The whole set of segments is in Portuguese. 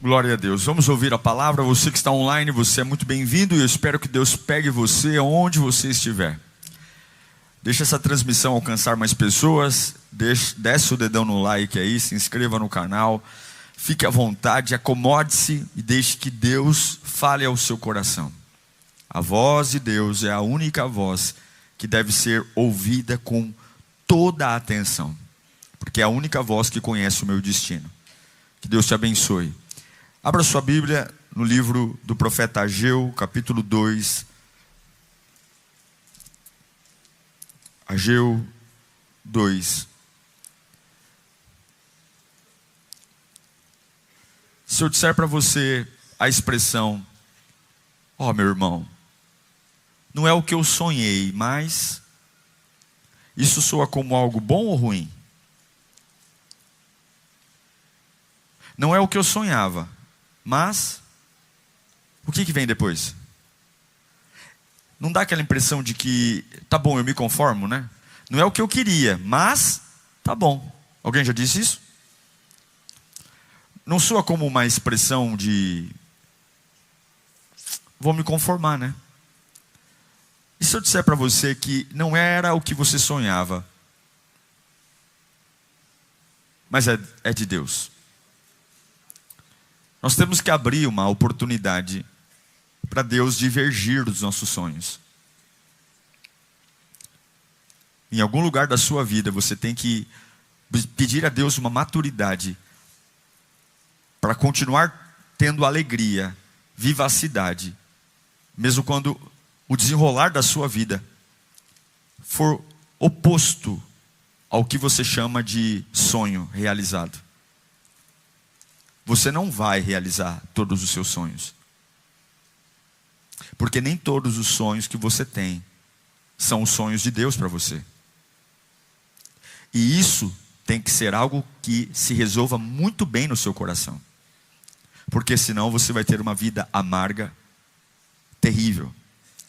Glória a Deus. Vamos ouvir a palavra. Você que está online, você é muito bem-vindo e eu espero que Deus pegue você onde você estiver. Deixa essa transmissão alcançar mais pessoas. Desce o dedão no like aí, se inscreva no canal. Fique à vontade, acomode-se e deixe que Deus fale ao seu coração. A voz de Deus é a única voz que deve ser ouvida com toda a atenção, porque é a única voz que conhece o meu destino. Que Deus te abençoe. Abra sua Bíblia no livro do profeta Ageu, capítulo 2. Ageu 2. Se eu disser para você a expressão, meu irmão, não é o que eu sonhei, mas isso soa como algo bom ou ruim? Não é o que eu sonhava, mas o que vem depois? Não dá aquela impressão de que, tá bom, eu me conformo, né? Não é o que eu queria, mas tá bom. Alguém já disse isso? Não soa como uma expressão de, vou me conformar, né? E se eu disser para você que não era o que você sonhava, mas é de Deus? Nós temos que abrir uma oportunidade para Deus divergir dos nossos sonhos. Em algum lugar da sua vida você tem que pedir a Deus uma maturidade para continuar tendo alegria, vivacidade, mesmo quando o desenrolar da sua vida for oposto ao que você chama de sonho realizado. Você não vai realizar todos os seus sonhos, porque nem todos os sonhos que você tem são os sonhos de Deus para você. E isso tem que ser algo que se resolva muito bem no seu coração, porque senão você vai ter uma vida amarga, terrível.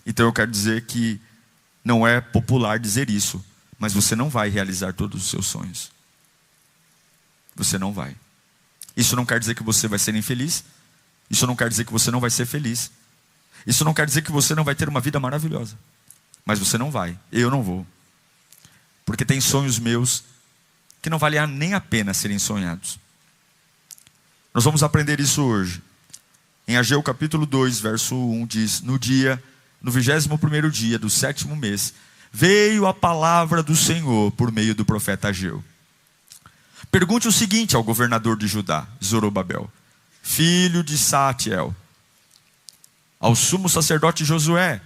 Então eu quero dizer que não é popular dizer isso, mas você não vai realizar todos os seus sonhos. Você não vai. Isso não quer dizer que você vai ser infeliz. Isso não quer dizer que você não vai ser feliz. Isso não quer dizer que você não vai ter uma vida maravilhosa. Mas você não vai, eu não vou. Porque tem sonhos meus que não valem nem a pena serem sonhados. Nós vamos aprender isso hoje. Em Ageu capítulo 2, verso 1 diz: no 21º dia do 7º mês, veio a palavra do Senhor por meio do profeta Ageu. Pergunte o seguinte ao governador de Judá, Zorobabel, filho de Salatiel, ao sumo sacerdote Josué,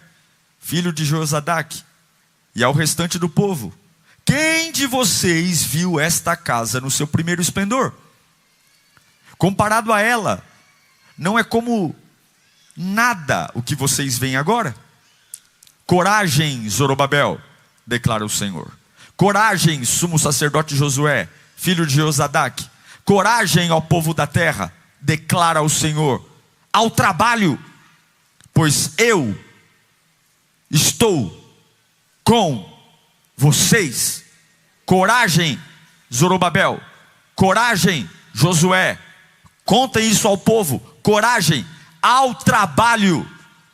filho de Josadaque, e ao restante do povo: quem de vocês viu esta casa no seu primeiro esplendor? Comparado a ela, não é como nada o que vocês veem agora? Coragem, Zorobabel, declara o Senhor. Coragem, sumo sacerdote Josué, filho de Josadaque. Coragem ao povo da terra, declara o Senhor. Ao trabalho, pois eu estou com vocês. Coragem, Zorobabel. Coragem, Josué. Contem isso ao povo. Coragem ao trabalho,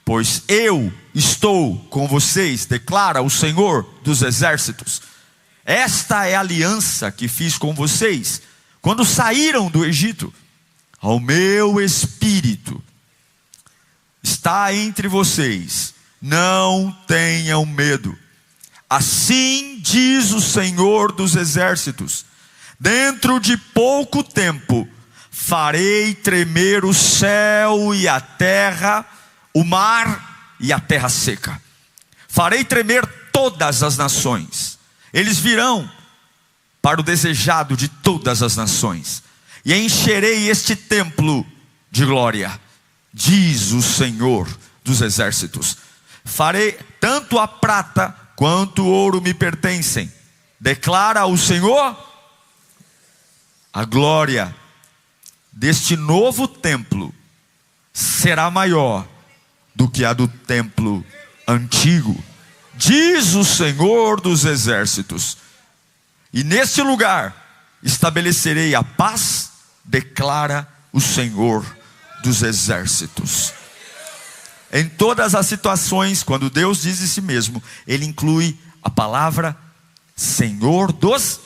pois eu estou com vocês, declara o Senhor dos exércitos. Esta é a aliança que fiz com vocês quando saíram do Egito. Ao meu espírito está entre vocês, não tenham medo. Assim diz o Senhor dos exércitos: dentro de pouco tempo farei tremer o céu e a terra, o mar e a terra seca. Farei tremer todas as nações. Eles virão para o desejado de todas as nações, e encherei este templo de glória, diz o Senhor dos exércitos. Farei tanto a prata quanto o ouro me pertencem, declara o Senhor. A glória deste novo templo será maior do que a do templo antigo, diz o Senhor dos exércitos. E neste lugar estabelecerei a paz, declara o Senhor dos exércitos. Em todas as situações, quando Deus diz de si mesmo, Ele inclui a palavra Senhor dos,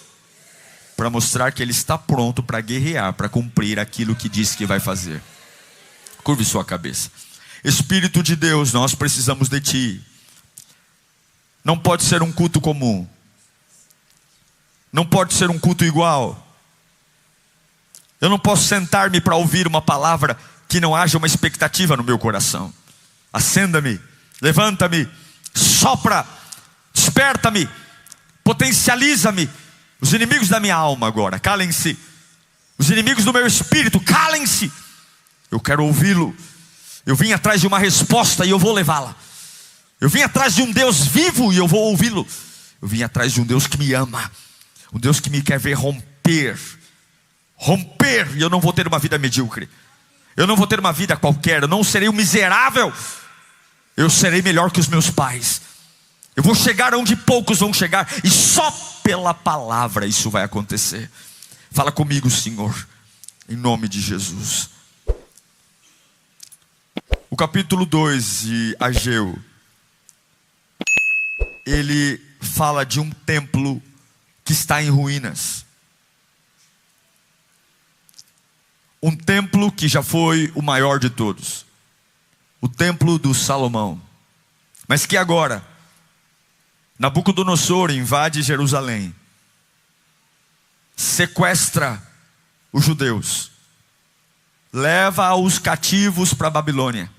para mostrar que Ele está pronto para guerrear, para cumprir aquilo que disse que vai fazer. Curve sua cabeça. Espírito de Deus, nós precisamos de Ti. Não pode ser um culto comum. Não pode ser um culto igual. Eu não posso sentar-me para ouvir uma palavra que não haja uma expectativa no meu coração. Acenda-me, levanta-me, sopra, desperta-me, potencializa-me. Os inimigos da minha alma agora, calem-se. Os inimigos do meu espírito, calem-se. Eu quero ouvi-lo. Eu vim atrás de uma resposta e eu vou levá-la. Eu vim atrás de um Deus vivo e eu vou ouvi-lo. Eu vim atrás de um Deus que me ama. Um Deus que me quer ver romper. Romper, e eu não vou ter uma vida medíocre. Eu não vou ter uma vida qualquer. Eu não serei um miserável. Eu serei melhor que os meus pais. Eu vou chegar onde poucos vão chegar. E só pela palavra isso vai acontecer. Fala comigo, Senhor, em nome de Jesus. O capítulo 2 de Ageu, ele fala de um templo que está em ruínas. Um templo que já foi o maior de todos. O templo do Salomão. Mas que agora Nabucodonosor invade Jerusalém. Sequestra os judeus. Leva os cativos para a Babilônia.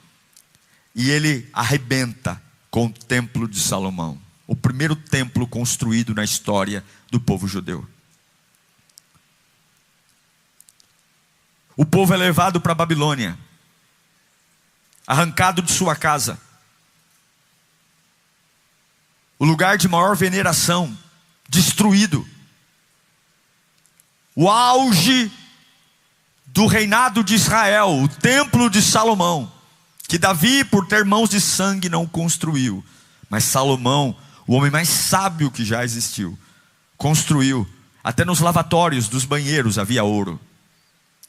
E ele arrebenta com o templo de Salomão. O primeiro templo construído na história do povo judeu. O povo é levado para a Babilônia, arrancado de sua casa. O lugar de maior veneração, destruído. O auge do reinado de Israel, o templo de Salomão, que Davi, por ter mãos de sangue, não construiu. Mas Salomão, o homem mais sábio que já existiu, construiu. Até nos lavatórios dos banheiros havia ouro.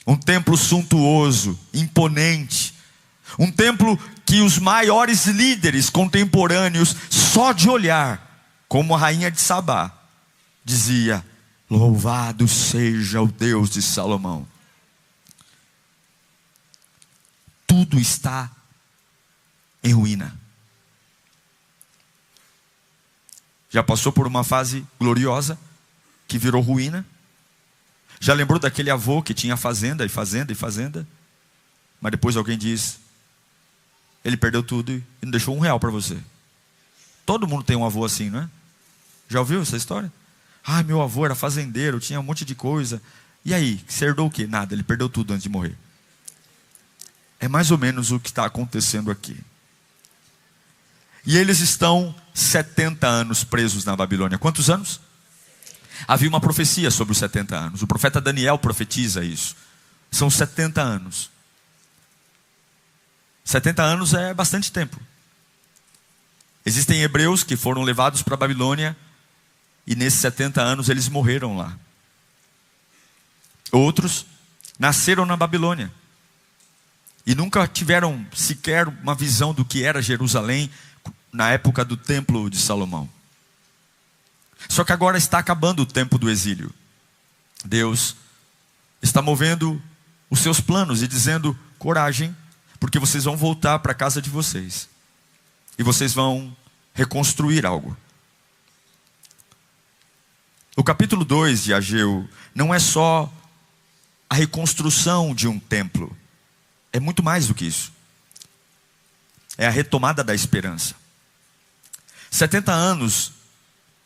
Um templo suntuoso, imponente. Um templo que os maiores líderes contemporâneos, só de olhar, como a rainha de Sabá, dizia: louvado seja o Deus de Salomão. Tudo está em ruína. Já passou por uma fase gloriosa que virou ruína? Já lembrou daquele avô que tinha fazenda e fazenda e fazenda? Mas depois alguém diz: ele perdeu tudo e não deixou R$1 para você. Todo mundo tem um avô assim, não é? Já ouviu essa história? Ah, meu avô era fazendeiro, tinha um monte de coisa. E aí, você herdou o quê? Nada, ele perdeu tudo antes de morrer. É mais ou menos o que está acontecendo aqui. E eles estão 70 anos presos na Babilônia. Quantos anos? Havia uma profecia sobre os 70 anos. O profeta Daniel profetiza isso. São 70 anos. 70 anos é bastante tempo. Existem hebreus que foram levados para a Babilônia e nesses 70 anos eles morreram lá. Outros nasceram na Babilônia e nunca tiveram sequer uma visão do que era Jerusalém na época do templo de Salomão. Só que agora está acabando o tempo do exílio. Deus está movendo os seus planos e dizendo: coragem, porque vocês vão voltar para a casa de vocês. E vocês vão reconstruir algo. O capítulo 2 de Ageu não é só a reconstrução de um templo. É muito mais do que isso. É a retomada da esperança. 70 anos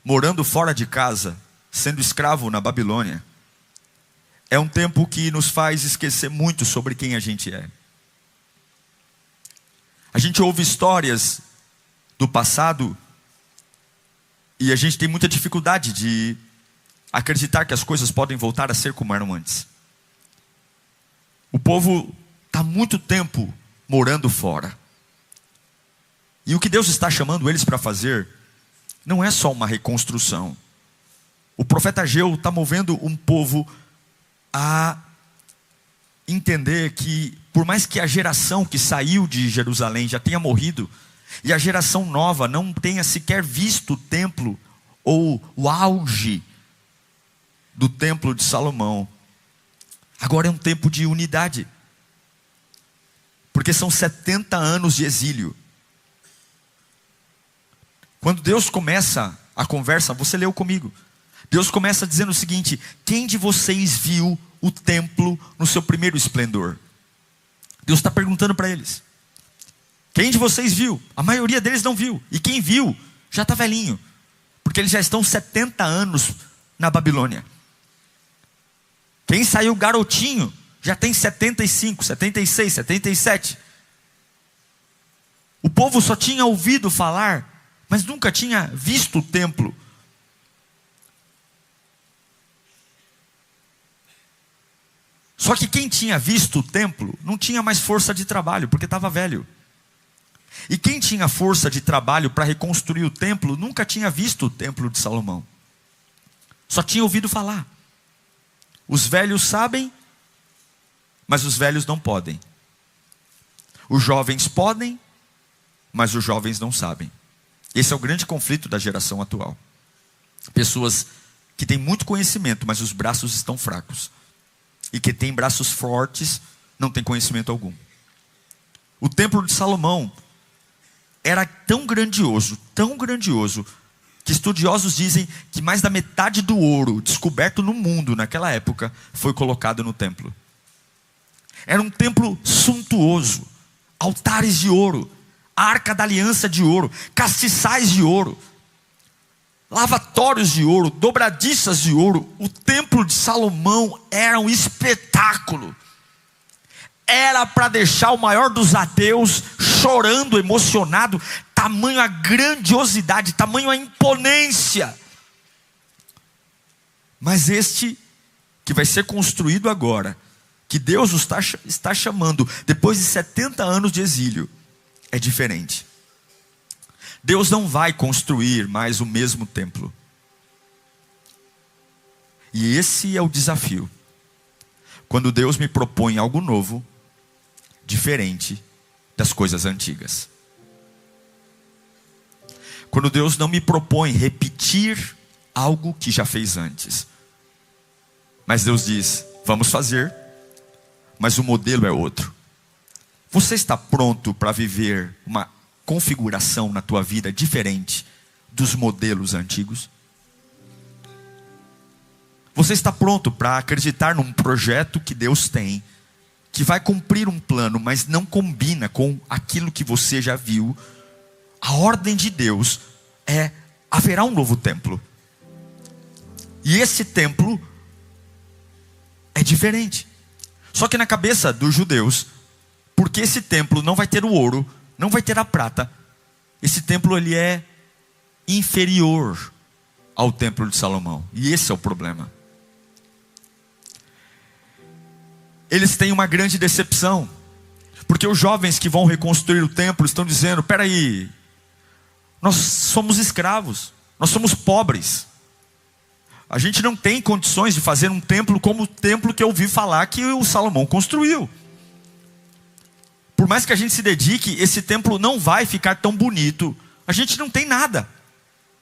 morando fora de casa, sendo escravo na Babilônia, é um tempo que nos faz esquecer muito sobre quem a gente é. A gente ouve histórias do passado e a gente tem muita dificuldade de acreditar que as coisas podem voltar a ser como eram antes. O povo está há muito tempo morando fora. E o que Deus está chamando eles para fazer não é só uma reconstrução. O profeta Ageu está movendo um povo a entender que, por mais que a geração que saiu de Jerusalém já tenha morrido, e a geração nova não tenha sequer visto o templo, ou o auge do templo de Salomão, agora é um tempo de unidade, porque são 70 anos de exílio. Quando Deus começa a conversa, você leu comigo, Deus começa dizendo o seguinte: quem de vocês viu o templo no seu primeiro esplendor? Deus está perguntando para eles. Quem de vocês viu? A maioria deles não viu. E quem viu, já está velhinho. Porque eles já estão 70 anos na Babilônia. Quem saiu garotinho, já tem 75, 76, 77. O povo só tinha ouvido falar, mas nunca tinha visto o templo. Só que quem tinha visto o templo não tinha mais força de trabalho, porque estava velho. E quem tinha força de trabalho para reconstruir o templo nunca tinha visto o templo de Salomão. Só tinha ouvido falar. Os velhos sabem, mas os velhos não podem. Os jovens podem, mas os jovens não sabem. Esse é o grande conflito da geração atual. Pessoas que têm muito conhecimento, mas os braços estão fracos. E que têm braços fortes, não têm conhecimento algum. O templo de Salomão era tão grandioso, que estudiosos dizem que mais da metade do ouro descoberto no mundo naquela época foi colocado no templo. Era um templo suntuoso, altares de ouro, arca da aliança de ouro, castiçais de ouro, lavatórios de ouro, dobradiças de ouro. O templo de Salomão era um espetáculo. Era para deixar o maior dos ateus chorando, emocionado. Tamanho a grandiosidade, tamanho a imponência. Mas este que vai ser construído agora, que Deus está chamando depois de 70 anos de exílio, é diferente. Deus não vai construir mais o mesmo templo. E esse é o desafio. Quando Deus me propõe algo novo, diferente das coisas antigas. Quando Deus não me propõe repetir algo que já fez antes. Mas Deus diz: vamos fazer, mas o modelo é outro. Você está pronto para viver uma configuração na tua vida diferente dos modelos antigos? Você está pronto para acreditar num projeto que Deus tem, que vai cumprir um plano, mas não combina com aquilo que você já viu? A ordem de Deus é: haverá um novo templo. E esse templo é diferente. Só que na cabeça dos judeus, porque esse templo não vai ter o ouro, não vai ter a prata, esse templo ele é inferior ao templo de Salomão. E esse é o problema. Eles têm uma grande decepção, porque os jovens que vão reconstruir o templo estão dizendo: peraí, nós somos escravos, nós somos pobres, a gente não tem condições de fazer um templo como o templo que eu ouvi falar que o Salomão construiu. Por mais que a gente se dedique, esse templo não vai ficar tão bonito. A gente não tem nada.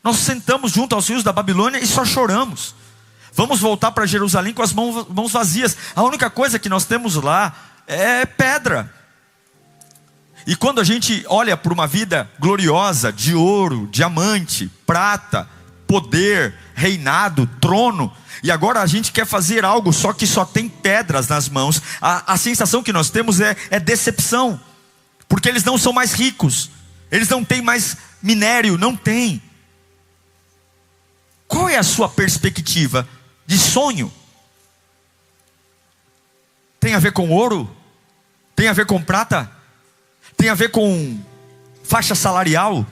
Nós sentamos junto aos rios da Babilônia e só choramos. Vamos voltar para Jerusalém com as mãos vazias. A única coisa que nós temos lá é pedra. E quando a gente olha para uma vida gloriosa, de ouro, diamante, prata, poder, reinado, trono, e agora a gente quer fazer algo só que só tem pedras nas mãos, a sensação que nós temos é decepção, porque eles não são mais ricos, eles não têm mais minério, não tem. Qual é a sua perspectiva de sonho? Tem a ver com ouro? Tem a ver com prata? Tem a ver com faixa salarial?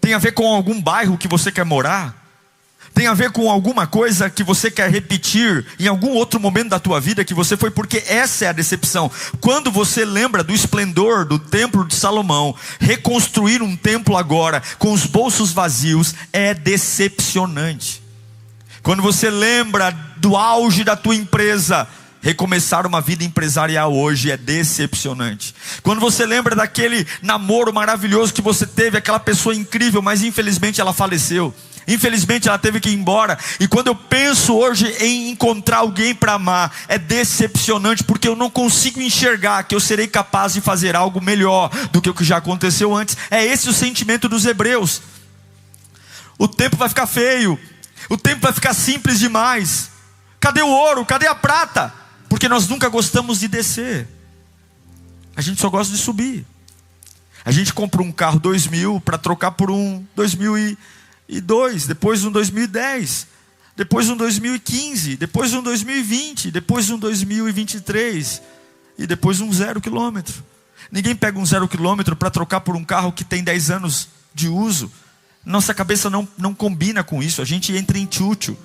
Tem a ver com algum bairro que você quer morar? Tem a ver com alguma coisa que você quer repetir em algum outro momento da tua vida que você foi? Porque essa é a decepção. Quando você lembra do esplendor do templo de Salomão, reconstruir um templo agora com os bolsos vazios é decepcionante. Quando você lembra do auge da tua empresa, Recomeçar uma vida empresarial hoje é decepcionante. Quando você lembra daquele namoro maravilhoso que você teve, aquela pessoa incrível, mas infelizmente ela faleceu. Infelizmente ela teve que ir embora. E quando eu penso hoje em encontrar alguém para amar, é decepcionante, porque eu não consigo enxergar que eu serei capaz de fazer algo melhor do que o que já aconteceu antes. É esse o sentimento dos hebreus. O tempo vai ficar feio, o tempo vai ficar simples demais. Cadê o ouro? Cadê a prata? Porque nós nunca gostamos de descer. A gente só gosta de subir. A gente compra um carro 2000 para trocar por um 2002, depois um 2010, depois um 2015, depois um 2020, depois um 2023 e depois um 0 quilômetro. Ninguém pega um 0 quilômetro para trocar por um carro que tem 10 anos de uso. Nossa cabeça não combina com isso. A gente entra em tchutchu.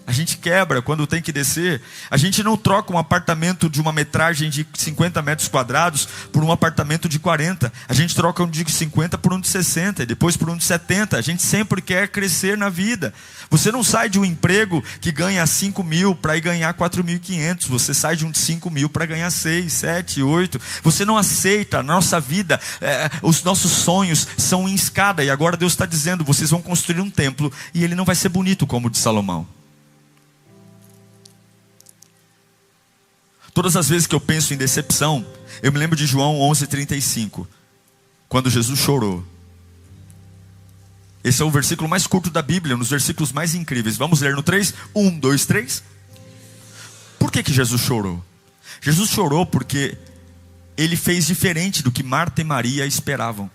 A gente quebra quando tem que descer. A gente não troca um apartamento de uma metragem de 50 metros quadrados por um apartamento de 40. A gente troca um de 50 por um de 60 e depois por um de 70. A gente sempre quer crescer na vida. Você não sai de um emprego que ganha 5 mil para ir ganhar 4.500. Você sai de um de 5 mil para ganhar 6, 7, 8. Você não aceita. A nossa vida, os nossos sonhos são em escada. E agora Deus está dizendo, vocês vão construir um templo e ele não vai ser bonito como o de Salomão. Todas as vezes que eu penso em decepção, eu me lembro de João 11:35, quando Jesus chorou. Esse é o versículo mais curto da Bíblia, um dos versículos mais incríveis. Vamos ler no 3? 1, 2, 3. Por que Jesus chorou? Jesus chorou porque ele fez diferente do que Marta e Maria esperavam.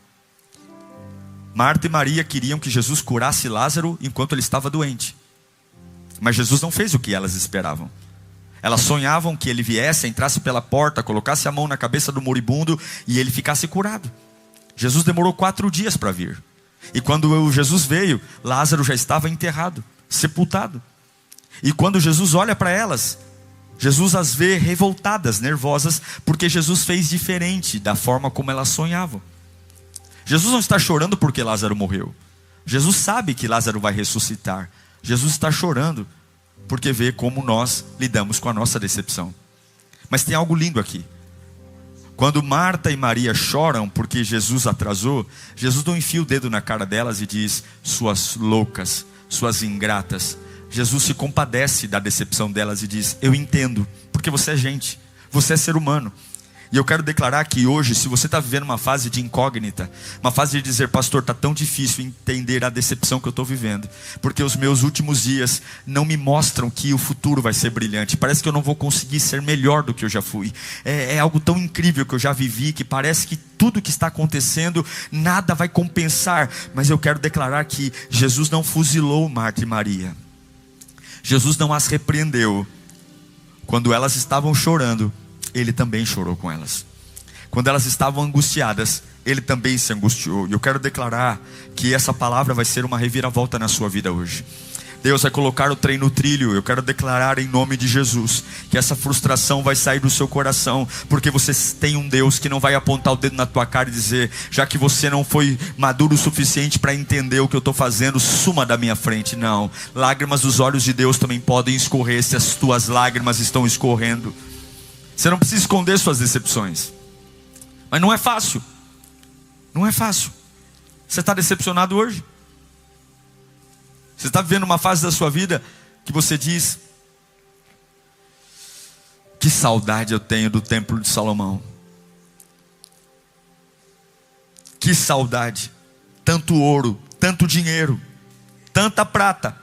Marta e Maria queriam que Jesus curasse Lázaro enquanto ele estava doente. Mas Jesus não fez o que elas esperavam. Elas sonhavam que ele viesse, entrasse pela porta, colocasse a mão na cabeça do moribundo e ele ficasse curado. Jesus demorou 4 dias para vir. E quando Jesus veio, Lázaro já estava enterrado, sepultado. E quando Jesus olha para elas, Jesus as vê revoltadas, nervosas, porque Jesus fez diferente da forma como elas sonhavam. Jesus não está chorando porque Lázaro morreu. Jesus sabe que Lázaro vai ressuscitar. Jesus está chorando porque vê como nós lidamos com a nossa decepção. Mas tem algo lindo aqui. Quando Marta e Maria choram porque Jesus atrasou, Jesus não enfia o dedo na cara delas e diz, suas loucas, suas ingratas. Jesus se compadece da decepção delas e diz, eu entendo, porque você é gente, você é ser humano. E eu quero declarar que hoje, se você está vivendo uma fase de incógnita, uma fase de dizer, pastor, está tão difícil entender a decepção que eu estou vivendo, porque os meus últimos dias não me mostram que o futuro vai ser brilhante, parece que eu não vou conseguir ser melhor do que eu já fui, é algo tão incrível que eu já vivi, que parece que tudo que está acontecendo, nada vai compensar. Mas eu quero declarar que Jesus não fuzilou Marta e Maria, Jesus não as repreendeu. Quando elas estavam chorando, Ele também chorou com elas. Quando elas estavam angustiadas, Ele também se angustiou. E eu quero declarar que essa palavra vai ser uma reviravolta na sua vida hoje. Deus vai colocar o trem no trilho. Eu quero declarar em nome de Jesus que essa frustração vai sair do seu coração, porque você tem um Deus que não vai apontar o dedo na tua cara e dizer, já que você não foi maduro o suficiente para entender o que eu estou fazendo, suma da minha frente. Não, lágrimas dos olhos de Deus também podem escorrer se as tuas lágrimas estão escorrendo. Você não precisa esconder suas decepções. Mas não é fácil. Não é fácil. Você está decepcionado hoje? Você está vivendo uma fase da sua vida que você diz, que saudade eu tenho do templo de Salomão. Que saudade. Tanto ouro, tanto dinheiro, tanta prata,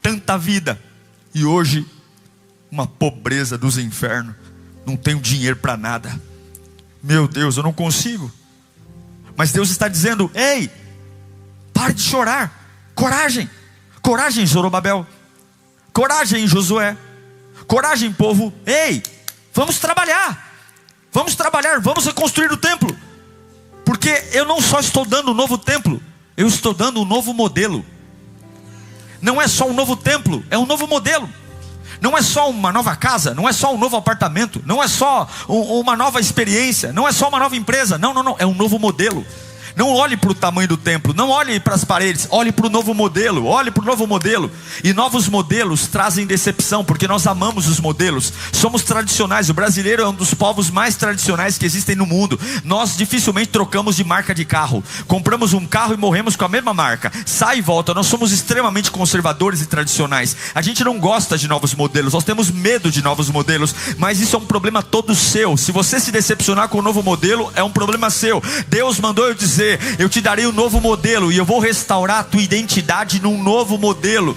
tanta vida. E hoje, uma pobreza dos infernos. Não tenho dinheiro para nada. Meu Deus, eu não consigo. Mas Deus está dizendo, ei, pare de chorar. Coragem. Coragem, Zorobabel. Coragem, Josué. Coragem, povo. Ei, vamos trabalhar. Vamos trabalhar, vamos reconstruir o templo. Porque eu não só estou dando um novo templo, eu estou dando um novo modelo. Não é só um novo templo, é um novo modelo. Não é só uma nova casa, não é só um novo apartamento, não é só uma nova experiência, não é só uma nova empresa. Não, é um novo modelo. Não olhe para o tamanho do templo, não olhe para as paredes, olhe para o novo modelo, olhe para o novo modelo. E novos modelos trazem decepção, porque nós amamos os modelos, somos tradicionais. O brasileiro é um dos povos mais tradicionais que existem no mundo. Nós dificilmente trocamos de marca de carro. Compramos um carro e morremos com a mesma marca, sai e volta. Nós somos extremamente conservadores e tradicionais. A gente não gosta de novos modelos, nós temos medo de novos modelos. Mas isso é um problema todo seu. Se você se decepcionar com o novo modelo, é um problema seu. Deus mandou eu dizer: eu te darei um novo modelo, e eu vou restaurar a tua identidade num novo modelo.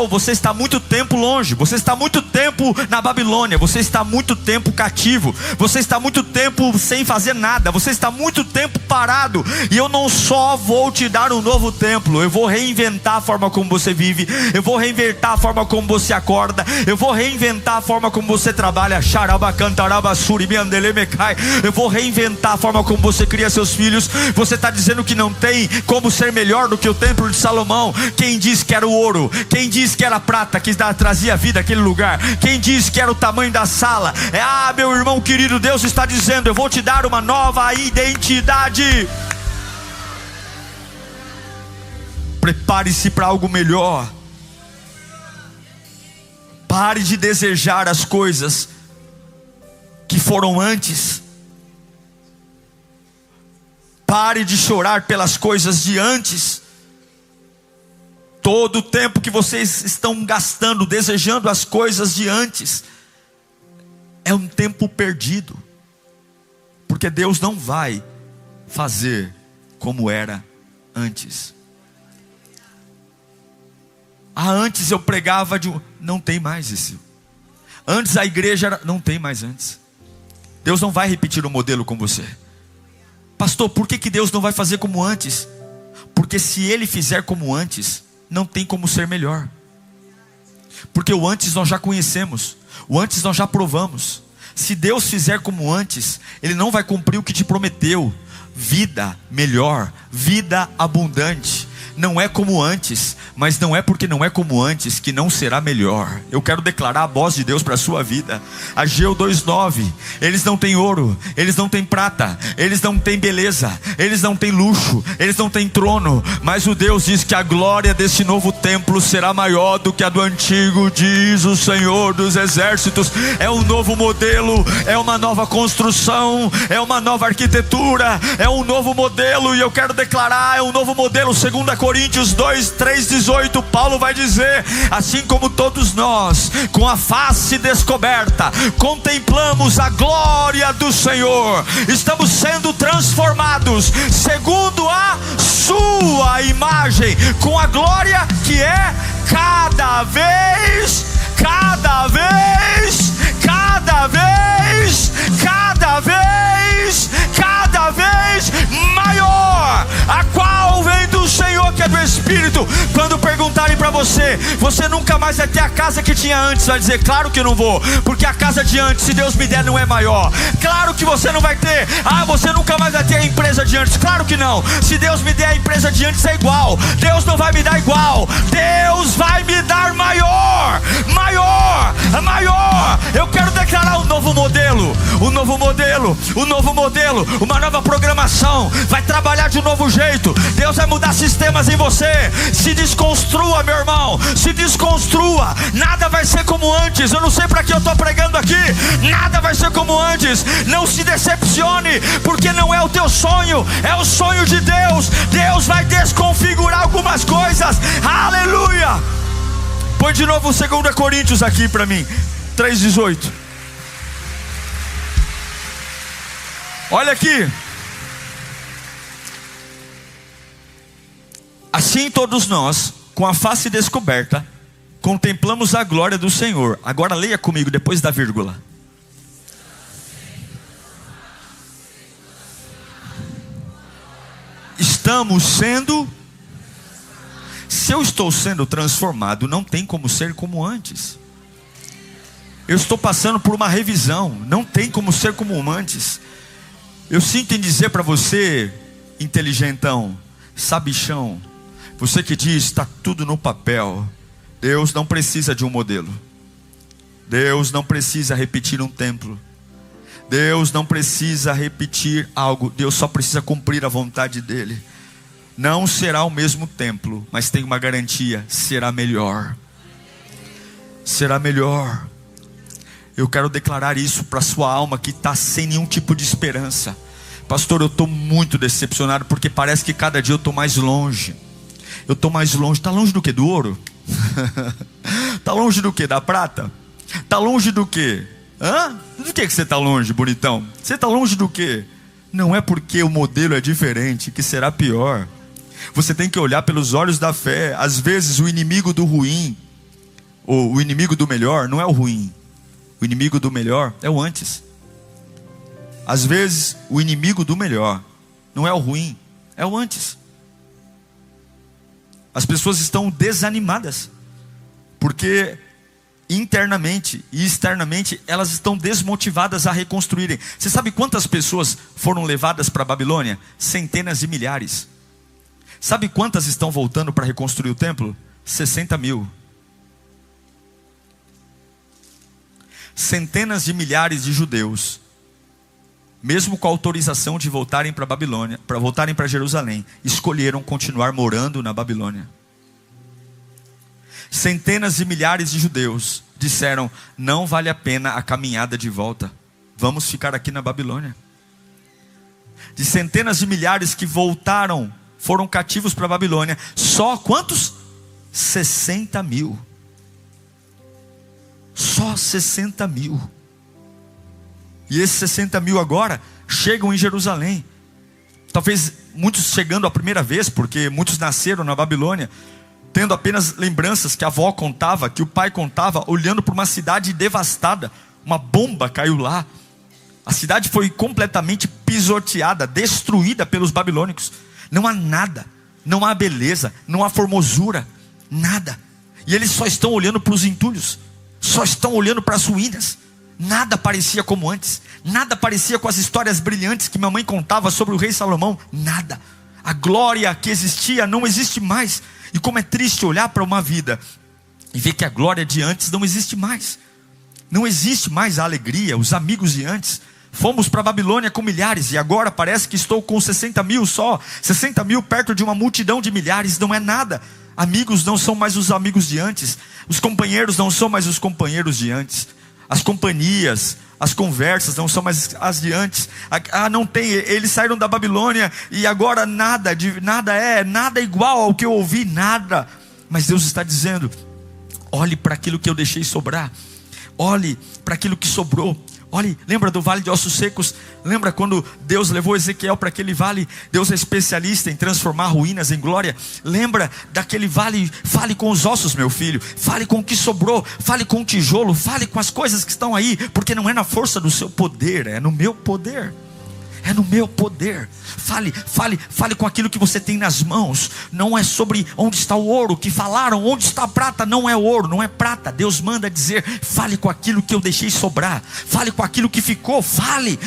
Você está muito tempo longe, você está muito tempo na Babilônia, você está muito tempo cativo, você está muito tempo sem fazer nada, você está muito tempo parado. E eu não só vou te dar um novo templo, eu vou reinventar a forma como você vive, eu vou reinventar a forma como você acorda, eu vou reinventar a forma como você trabalha. Eu vou reinventar a forma como você cria seus filhos. Você está dizendo que não tem como ser melhor do que o templo de Salomão. Quem disse que era o ouro? Quem disse que era a prata que trazia vida àquele lugar? Quem disse que era o tamanho da sala? Meu irmão querido, Deus está dizendo: eu vou te dar uma nova identidade. Prepare-se para algo melhor. Pare de desejar as coisas que foram antes. Pare de chorar pelas coisas de antes. Todo o tempo que vocês estão gastando desejando as coisas de antes é um tempo perdido, porque Deus não vai fazer como era antes. Antes eu pregava não tem mais isso. Antes a igreja era, não tem mais antes. Deus não vai repetir o modelo com você. Pastor, por que Deus não vai fazer como antes? Porque se Ele fizer como antes, não tem como ser melhor. Porque o antes nós já conhecemos, o antes nós já provamos. Se Deus fizer como antes, Ele não vai cumprir o que te prometeu: vida melhor, vida abundante. Não é como antes, mas não é porque não é como antes que não será melhor. Eu quero declarar a voz de Deus para a sua vida. Ageu 2:9. Eles não têm ouro, eles não têm prata, eles não têm beleza, eles não têm luxo, eles não têm trono, mas o Deus diz que a glória desse novo templo será maior do que a do antigo, diz o Senhor dos exércitos. É um novo modelo, é uma nova construção, é uma nova arquitetura, é um novo modelo. E eu quero declarar: é um novo modelo. 2 Coríntios 2:3-18, Paulo vai dizer: assim como todos nós, com a face descoberta, contemplamos a glória do Senhor, estamos sendo transformados segundo a sua imagem, com a glória que é cada vez maior, a qual vem do Senhor, que é do Espírito. Quando perguntarem para você: você nunca mais vai ter a casa que tinha antes, vai dizer: claro que não vou, porque a casa de antes, se Deus me der, não é maior. Claro que você não vai ter. Você nunca mais vai ter a empresa de antes. Claro que não. Se Deus me der a empresa de antes, é igual. Deus não vai me dar igual, Deus vai me dar maior. Eu quero declarar um novo modelo, uma nova programação. Vai trabalhar de um novo jeito. Deus vai mudar sistemas em você. Se desconstrua, meu irmão, se desconstrua. Nada vai ser como antes. Eu não sei para que eu estou pregando aqui. Nada vai ser como antes. Não se decepcione, porque não é o teu sonho, é o sonho de Deus. Deus vai desconfigurar algumas coisas. Aleluia. Põe de novo 2 Coríntios aqui para mim, 3:18. Olha aqui. Assim todos nós, com a face descoberta, contemplamos a glória do Senhor. Agora leia comigo depois da vírgula. Estamos sendo... Se eu estou sendo transformado, não tem como ser como antes. Eu estou passando por uma revisão, não tem como ser como antes. Eu sinto em dizer para você, inteligentão, sabichão, você que diz: está tudo no papel. Deus não precisa de um modelo. Deus não precisa repetir um templo. Deus não precisa repetir algo, Deus só precisa cumprir a vontade dEle. Não será o mesmo templo, mas tem uma garantia: será melhor. Será melhor. Eu quero declarar isso para a sua alma que está sem nenhum tipo de esperança. Pastor, eu estou muito decepcionado, porque parece que cada dia eu estou mais longe. Eu estou mais longe. Está longe do que? Do ouro? Está longe do que? Da prata? Está longe do que? Do que você está longe, bonitão? Você está longe do que? Não é porque o modelo é diferente que será pior. Você tem que olhar pelos olhos da fé. Às vezes o inimigo do ruim, ou o inimigo do melhor, não é o ruim. O inimigo do melhor é o antes. Às vezes o inimigo do melhor não é o ruim, é o antes. As pessoas estão desanimadas, porque internamente e externamente elas estão desmotivadas a reconstruírem. Você sabe quantas pessoas foram levadas para a Babilônia? Centenas de milhares. Sabe quantas estão voltando para reconstruir o templo? 60 mil. Centenas de milhares de judeus, mesmo com a autorização de voltarem para a Babilônia, para voltarem para Jerusalém, escolheram continuar morando na Babilônia. Centenas de milhares de judeus disseram: não vale a pena a caminhada de volta, vamos ficar aqui na Babilônia. De centenas de milhares que voltaram, foram cativos para a Babilônia, só quantos? 60 mil. Só 60 mil. E esses 60 mil agora chegam em Jerusalém. Talvez muitos chegando a primeira vez, porque muitos nasceram na Babilônia, tendo apenas lembranças que a avó contava, que o pai contava, olhando para uma cidade devastada. Uma bomba caiu lá. A cidade foi completamente pisoteada, destruída pelos babilônicos. Não há nada, não há beleza, não há formosura, nada. E eles só estão olhando para os entulhos, só estão olhando para as ruínas. Nada parecia como antes. Nada parecia com as histórias brilhantes que minha mãe contava sobre o rei Salomão. Nada. A glória que existia não existe mais. E como é triste olhar para uma vida e ver que a glória de antes não existe mais. Não existe mais a alegria, os amigos de antes. Fomos para a Babilônia com milhares e agora parece que estou com 60 mil só. 60 mil perto de uma multidão de milhares não é nada. Amigos não são mais os amigos de antes. Os companheiros não são mais os companheiros de antes. As companhias, as conversas não são mais as de antes. Não tem, eles saíram da Babilônia e agora nada é igual ao que eu ouvi, nada. Mas Deus está dizendo: olhe para aquilo que eu deixei sobrar. Olhe para aquilo que sobrou. Olhe, lembra do vale de ossos secos? Lembra quando Deus levou Ezequiel para aquele vale? Deus é especialista em transformar ruínas em glória. Lembra daquele vale? Fale com os ossos, meu filho. Fale com o que sobrou. Fale com o tijolo. Fale com as coisas que estão aí. Porque não é na força do seu poder, é no meu poder. É no meu poder. Fale com aquilo que você tem nas mãos. Não é sobre onde está o ouro que falaram. Onde está a prata? Não é ouro, não é prata. Deus manda dizer: fale com aquilo que eu deixei sobrar. Fale com aquilo que ficou. Fale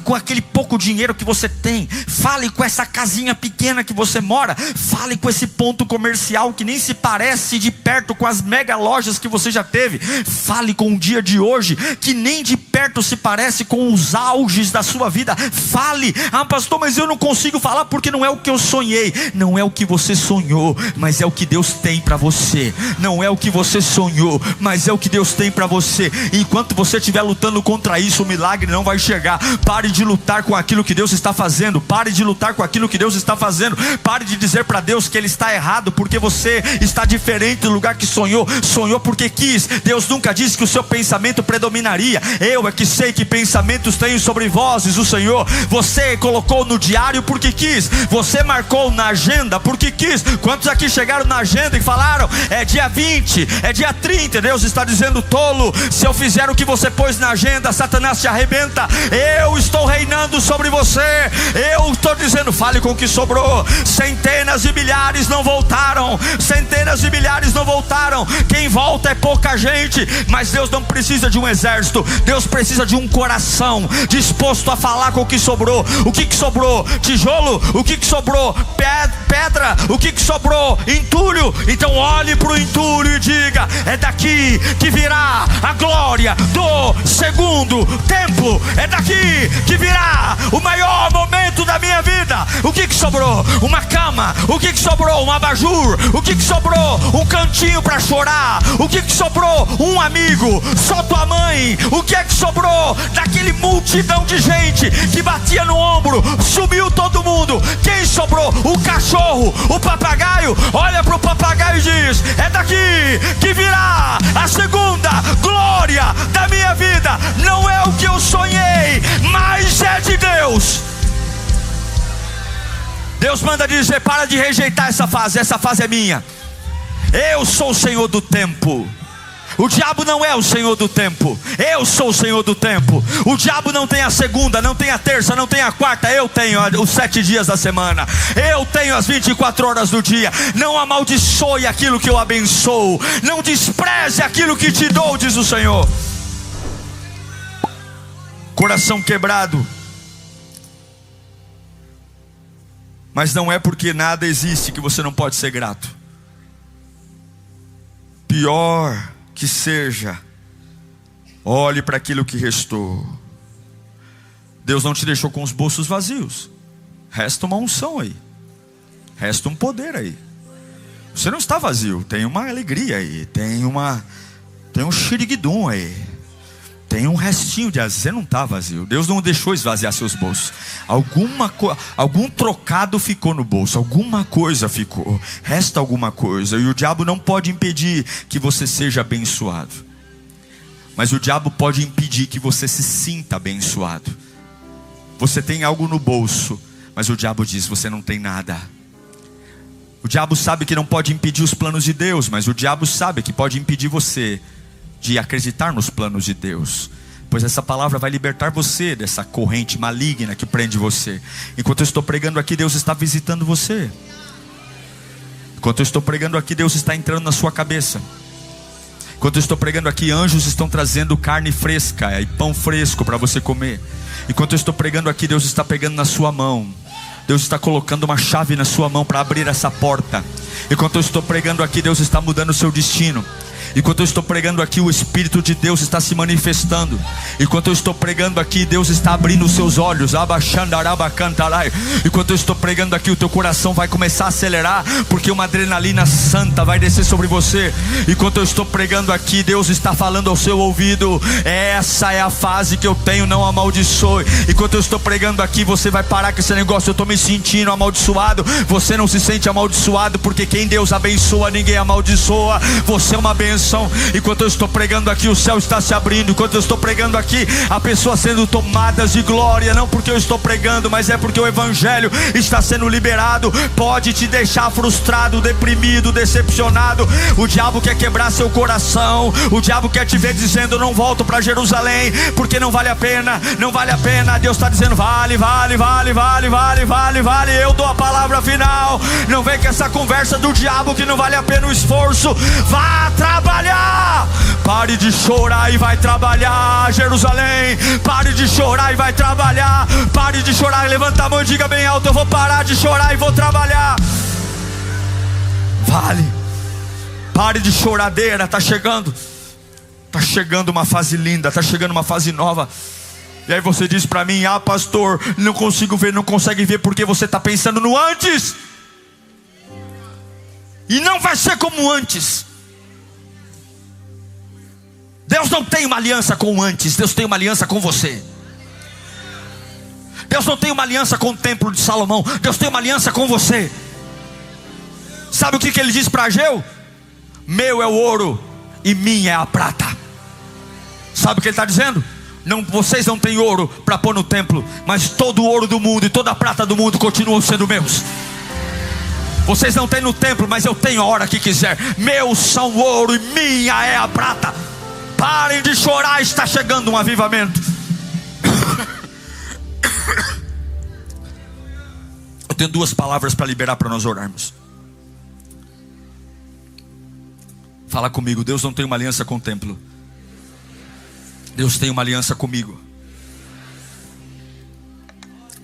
com aquele pouco dinheiro que você tem. Fale com essa casinha pequena que você mora. Fale com esse ponto comercial que nem se parece de perto com as mega lojas que você já teve. Fale com o dia de hoje que nem de perto se parece com os auges da sua vida. Fale: pastor, mas eu não consigo falar porque não é o que eu sonhei. Não é o que você sonhou, mas é o que Deus tem para você. Não é o que você sonhou, mas é o que Deus tem para você. Enquanto você estiver lutando contra isso, o milagre não vai chegar. Pare de lutar com aquilo que Deus está fazendo. Pare de lutar com aquilo que Deus está fazendo. Pare de dizer para Deus que Ele está errado porque você está diferente do lugar que sonhou. Sonhou porque quis. Deus nunca disse que o seu pensamento predominaria. Eu é que sei que pensamentos tenho sobre vós, diz o Senhor. Você colocou no diário porque quis. Você marcou na agenda porque quis. Quantos aqui chegaram na agenda e falaram: é dia 20, é dia 30? Deus está dizendo: tolo, se eu fizer o que você pôs na agenda, Satanás te arrebenta. Eu estou reinando sobre você. Eu estou dizendo, fale com o que sobrou. Centenas de milhares não voltaram. Centenas de milhares não voltaram. Quem volta é pouca gente. Mas Deus não precisa de um exército. Deus precisa de um coração disposto a falar com o que sobrou. O que sobrou? Tijolo? O que sobrou? Pedra? O que sobrou? Entulho? Então olhe para o entulho e diga: é daqui que virá a glória do segundo templo. É daqui que virá o maior momento da minha vida. O que sobrou? Uma cama. O que sobrou? Um abajur. O que sobrou? Um cantinho para chorar. O que sobrou? Um amigo. Só tua mãe. O que sobrou daquele multidão de gente que batia no ombro? Sumiu todo mundo. Quem sobrou? O cachorro. O papagaio. Olha para o papagaio e diz: é daqui que virá a segunda glória da minha vida. Não é o que eu sonhei, mas é de Deus. Deus manda dizer: para de rejeitar essa fase é minha. Eu sou o Senhor do tempo. O diabo não é o Senhor do tempo. Eu sou o Senhor do tempo. O diabo não tem a segunda, não tem a terça, não tem a quarta. Eu tenho os 7 dias da semana. Eu tenho as 24 horas do dia. Não amaldiçoe aquilo que eu abençoo. Não despreze aquilo que te dou, diz o Senhor. Coração quebrado. Mas não é porque nada existe que você não pode ser grato. Pior que seja, olhe para aquilo que restou. Deus não te deixou com os bolsos vazios. Resta uma unção aí. Resta um poder aí. Você não está vazio. Tem uma alegria aí. Tem um xiriguidum aí. Tem um restinho de azeite. Você não está vazio. Deus não deixou esvaziar seus bolsos. Algum trocado ficou no bolso. Alguma coisa ficou. Resta alguma coisa. E o diabo não pode impedir que você seja abençoado. Mas o diabo pode impedir que você se sinta abençoado. Você tem algo no bolso, mas o diabo diz: você não tem nada. O diabo sabe que não pode impedir os planos de Deus, mas o diabo sabe que pode impedir você de acreditar nos planos de Deus, pois essa palavra vai libertar você dessa corrente maligna que prende você. Enquanto eu estou pregando aqui, Deus está visitando você. Enquanto eu estou pregando aqui, Deus está entrando na sua cabeça. Enquanto eu estou pregando aqui, anjos estão trazendo carne fresca e pão fresco para você comer. Enquanto eu estou pregando aqui, Deus está pegando na sua mão. Deus está colocando uma chave na sua mão para abrir essa porta. Enquanto eu estou pregando aqui, Deus está mudando o seu destino. Enquanto eu estou pregando aqui, o Espírito de Deus está se manifestando. Enquanto eu estou pregando aqui, Deus está abrindo os seus olhos. Enquanto eu estou pregando aqui, o teu coração vai começar a acelerar, porque uma adrenalina santa vai descer sobre você. Enquanto eu estou pregando aqui, Deus está falando ao seu ouvido: essa é a fase que eu tenho, não amaldiçoe. Enquanto eu estou pregando aqui, você vai parar com esse negócio: eu estou me sentindo amaldiçoado. Você não se sente amaldiçoado, porque quem Deus abençoa, ninguém amaldiçoa. Você é uma bênção. Enquanto eu estou pregando aqui, o céu está se abrindo. Enquanto eu estou pregando aqui, a pessoa sendo tomadas de glória. Não porque eu estou pregando, mas é porque o evangelho está sendo liberado. Pode te deixar frustrado, deprimido, decepcionado. O diabo quer quebrar seu coração. O diabo quer te ver dizendo: não volto para Jerusalém, porque não vale a pena. Não vale a pena. Deus está dizendo: vale. Eu dou a palavra final. Não vem com essa conversa do diabo que não vale a pena o esforço. Vá trabalhar. Pare de chorar e vai trabalhar, Jerusalém. Pare de chorar e vai trabalhar. Pare de chorar, levanta a mão e diga bem alto: eu vou parar de chorar e vou trabalhar. Vale. Pare de choradeira. Está chegando uma fase linda, está chegando uma fase nova. E aí você diz para mim: ah, pastor, não consigo ver. Não consegue ver porque você está pensando no antes. E não vai ser como antes. Deus não tem uma aliança com o antes. Deus tem uma aliança com você. Deus não tem uma aliança com o templo de Salomão. Deus tem uma aliança com você. Sabe o que ele diz para Ageu? Meu é o ouro e minha é a prata. Sabe o que ele está dizendo? Não, vocês não têm ouro para pôr no templo, mas todo o ouro do mundo e toda a prata do mundo continuam sendo meus. Vocês não têm no templo, mas eu tenho a hora que quiser. Meus são o ouro e minha é a prata. Parem de chorar, está chegando um avivamento. tenho 2 palavras para liberar para nós orarmos. Fala comigo. Deus não tem uma aliança com o templo. Deus tem uma aliança comigo.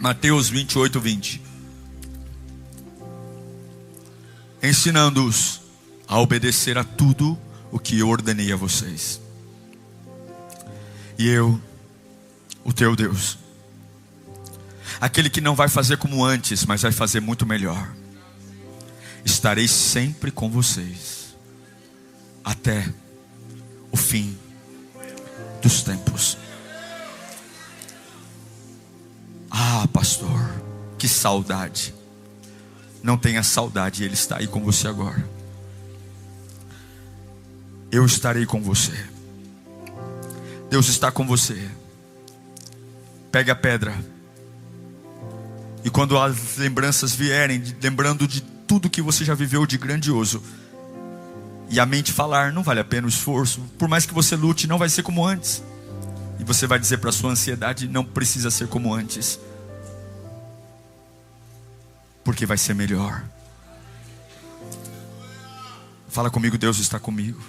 Mateus 28, 20. Ensinando-os a obedecer a tudo o que eu ordenei a vocês. E eu, o teu Deus, aquele que não vai fazer como antes, mas vai fazer muito melhor, estarei sempre com vocês, até o fim dos tempos. Ah, pastor, que saudade. Não tenha saudade, Ele está aí com você agora. Eu estarei com você. Deus está com você. Pegue a pedra, e quando as lembranças vierem, lembrando de tudo que você já viveu de grandioso, e a mente falar, não vale a pena o esforço, por mais que você lute, não vai ser como antes. E você vai dizer para a sua ansiedade, não precisa ser como antes, porque vai ser melhor. Fala comigo. Deus está comigo.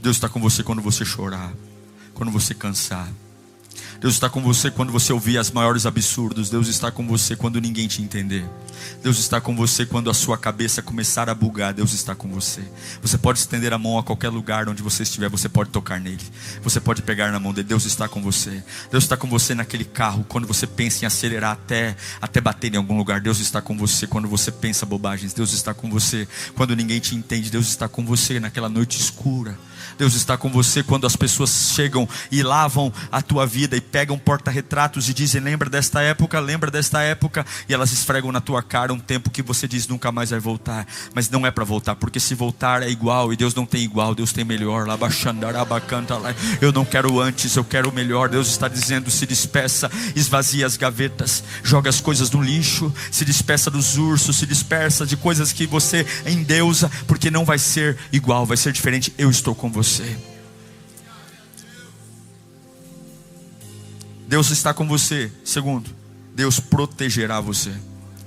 Deus está com você quando você chorar, quando você cansar. Deus está com você quando você ouvir os maiores absurdos. Deus está com você quando ninguém te entender. Deus está com você quando a sua cabeça começar a bugar. Deus está com você. Você pode estender a mão a qualquer lugar onde você estiver. Você pode tocar nele. Você pode pegar na mão dele. Deus está com você. Deus está com você naquele carro, quando você pensa em acelerar até bater em algum lugar. Deus está com você quando você pensa bobagens. Deus está com você quando ninguém te entende. Deus está com você naquela noite escura. Deus está com você quando as pessoas chegam e lavam a tua vida e pegam porta-retratos e dizem, lembra desta época, e elas esfregam na tua cara um tempo que você diz nunca mais vai voltar. Mas não é para voltar, porque se voltar é igual, e Deus não tem igual, Deus tem melhor. Eu não quero antes, eu quero o melhor. Deus está dizendo, se despeça, esvazie as gavetas, joga as coisas no lixo, se despeça dos ursos, se despeça de coisas que você endeusa, porque não vai ser igual, vai ser diferente. Eu estou com você. Deus está com você. Segundo, Deus protegerá você.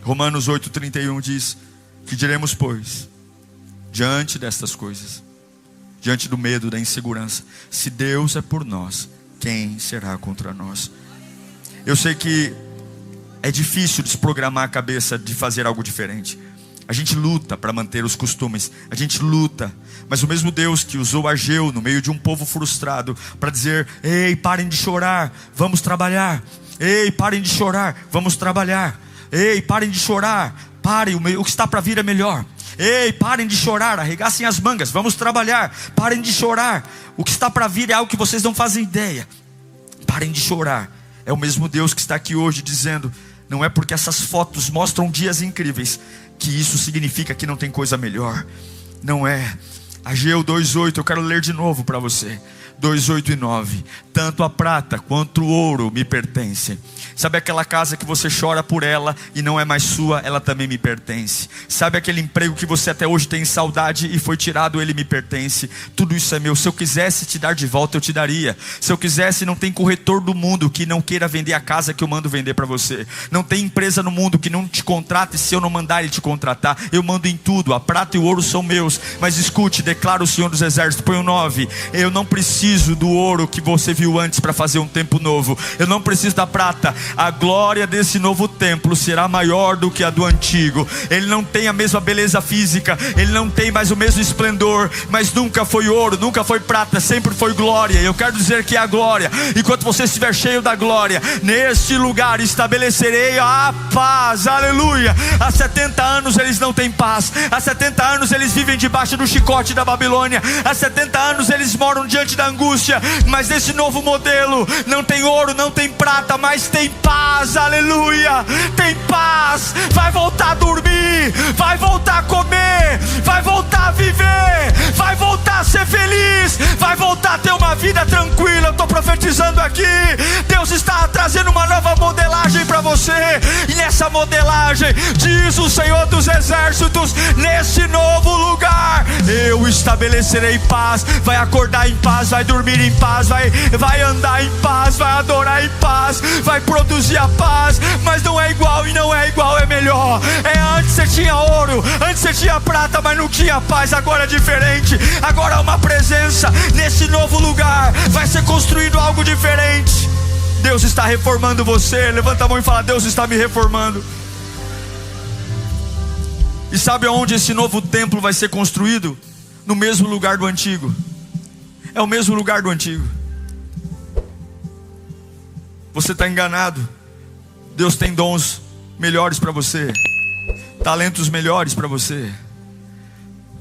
Romanos 8:31 diz, que diremos pois, diante destas coisas, diante do medo, da insegurança, se Deus é por nós, quem será contra nós? Eu sei que é difícil desprogramar a cabeça de fazer algo diferente. A gente luta para manter os costumes, a gente luta, mas o mesmo Deus que usou Ageu no meio de um povo frustrado para dizer, ei, parem de chorar, vamos trabalhar. Ei, parem de chorar, vamos trabalhar. Ei, parem de chorar, parem, o que está para vir é melhor. Ei, parem de chorar, arregassem as mangas, vamos trabalhar. Parem de chorar, o que está para vir é algo que vocês não fazem ideia. Parem de chorar. É o mesmo Deus que está aqui hoje dizendo, não é porque essas fotos mostram dias incríveis que isso significa que não tem coisa melhor. Não é. Ageu 2:8, eu quero ler de novo para você. 2:8 e 9. Tanto a prata quanto o ouro me pertencem. Sabe aquela casa que você chora por ela e não é mais sua, ela também me pertence. Sabe aquele emprego que você até hoje tem saudade e foi tirado, ele me pertence. Tudo isso é meu. Se eu quisesse te dar de volta, eu te daria. Se eu quisesse, não tem corretor do mundo que não queira vender a casa que eu mando vender para você. Não tem empresa no mundo que não te contrate se eu não mandar ele te contratar. Eu mando em tudo. A prata e o ouro são meus. Mas escute, declara o Senhor dos Exércitos, põe o 9. Eu não preciso do ouro que você viu antes para fazer um tempo novo. Eu não preciso da prata. A glória desse novo templo será maior do que a do antigo. Ele não tem a mesma beleza física, ele não tem mais o mesmo esplendor, mas nunca foi ouro, nunca foi prata, sempre foi glória. Eu quero dizer que é a glória. Enquanto você estiver cheio da glória, neste lugar estabelecerei a paz. Aleluia. Há 70 anos eles não têm paz. Há 70 anos eles vivem debaixo do chicote da Babilônia. Há 70 anos eles moram diante da angústia. Mas nesse novo modelo não tem ouro, não tem prata, mas tem paz. Aleluia. Tem paz. Vai voltar a dormir, vai voltar a comer, vai voltar a viver, vai voltar a ser feliz, vai voltar a ter uma vida tranquila. Eu estou profetizando aqui. Deus está trazendo uma nova modelagem para você. E essa modelagem, diz o Senhor dos Exércitos, nesse novo lugar eu estabelecerei paz. Vai acordar em paz, vai dormir em paz, vai andar em paz, vai adorar em paz, vai produzir a paz. Mas não é igual, e não é igual, é melhor. Antes você tinha ouro, antes você tinha prata, mas não tinha paz. Agora é diferente, agora há uma presença. Nesse novo lugar vai ser construído algo diferente. Deus está reformando você. Levanta a mão e fala: Deus está me reformando. E sabe aonde esse novo templo vai ser construído? No mesmo lugar do antigo. É o mesmo lugar do antigo. Você está enganado. Deus tem dons melhores para você, talentos melhores para você.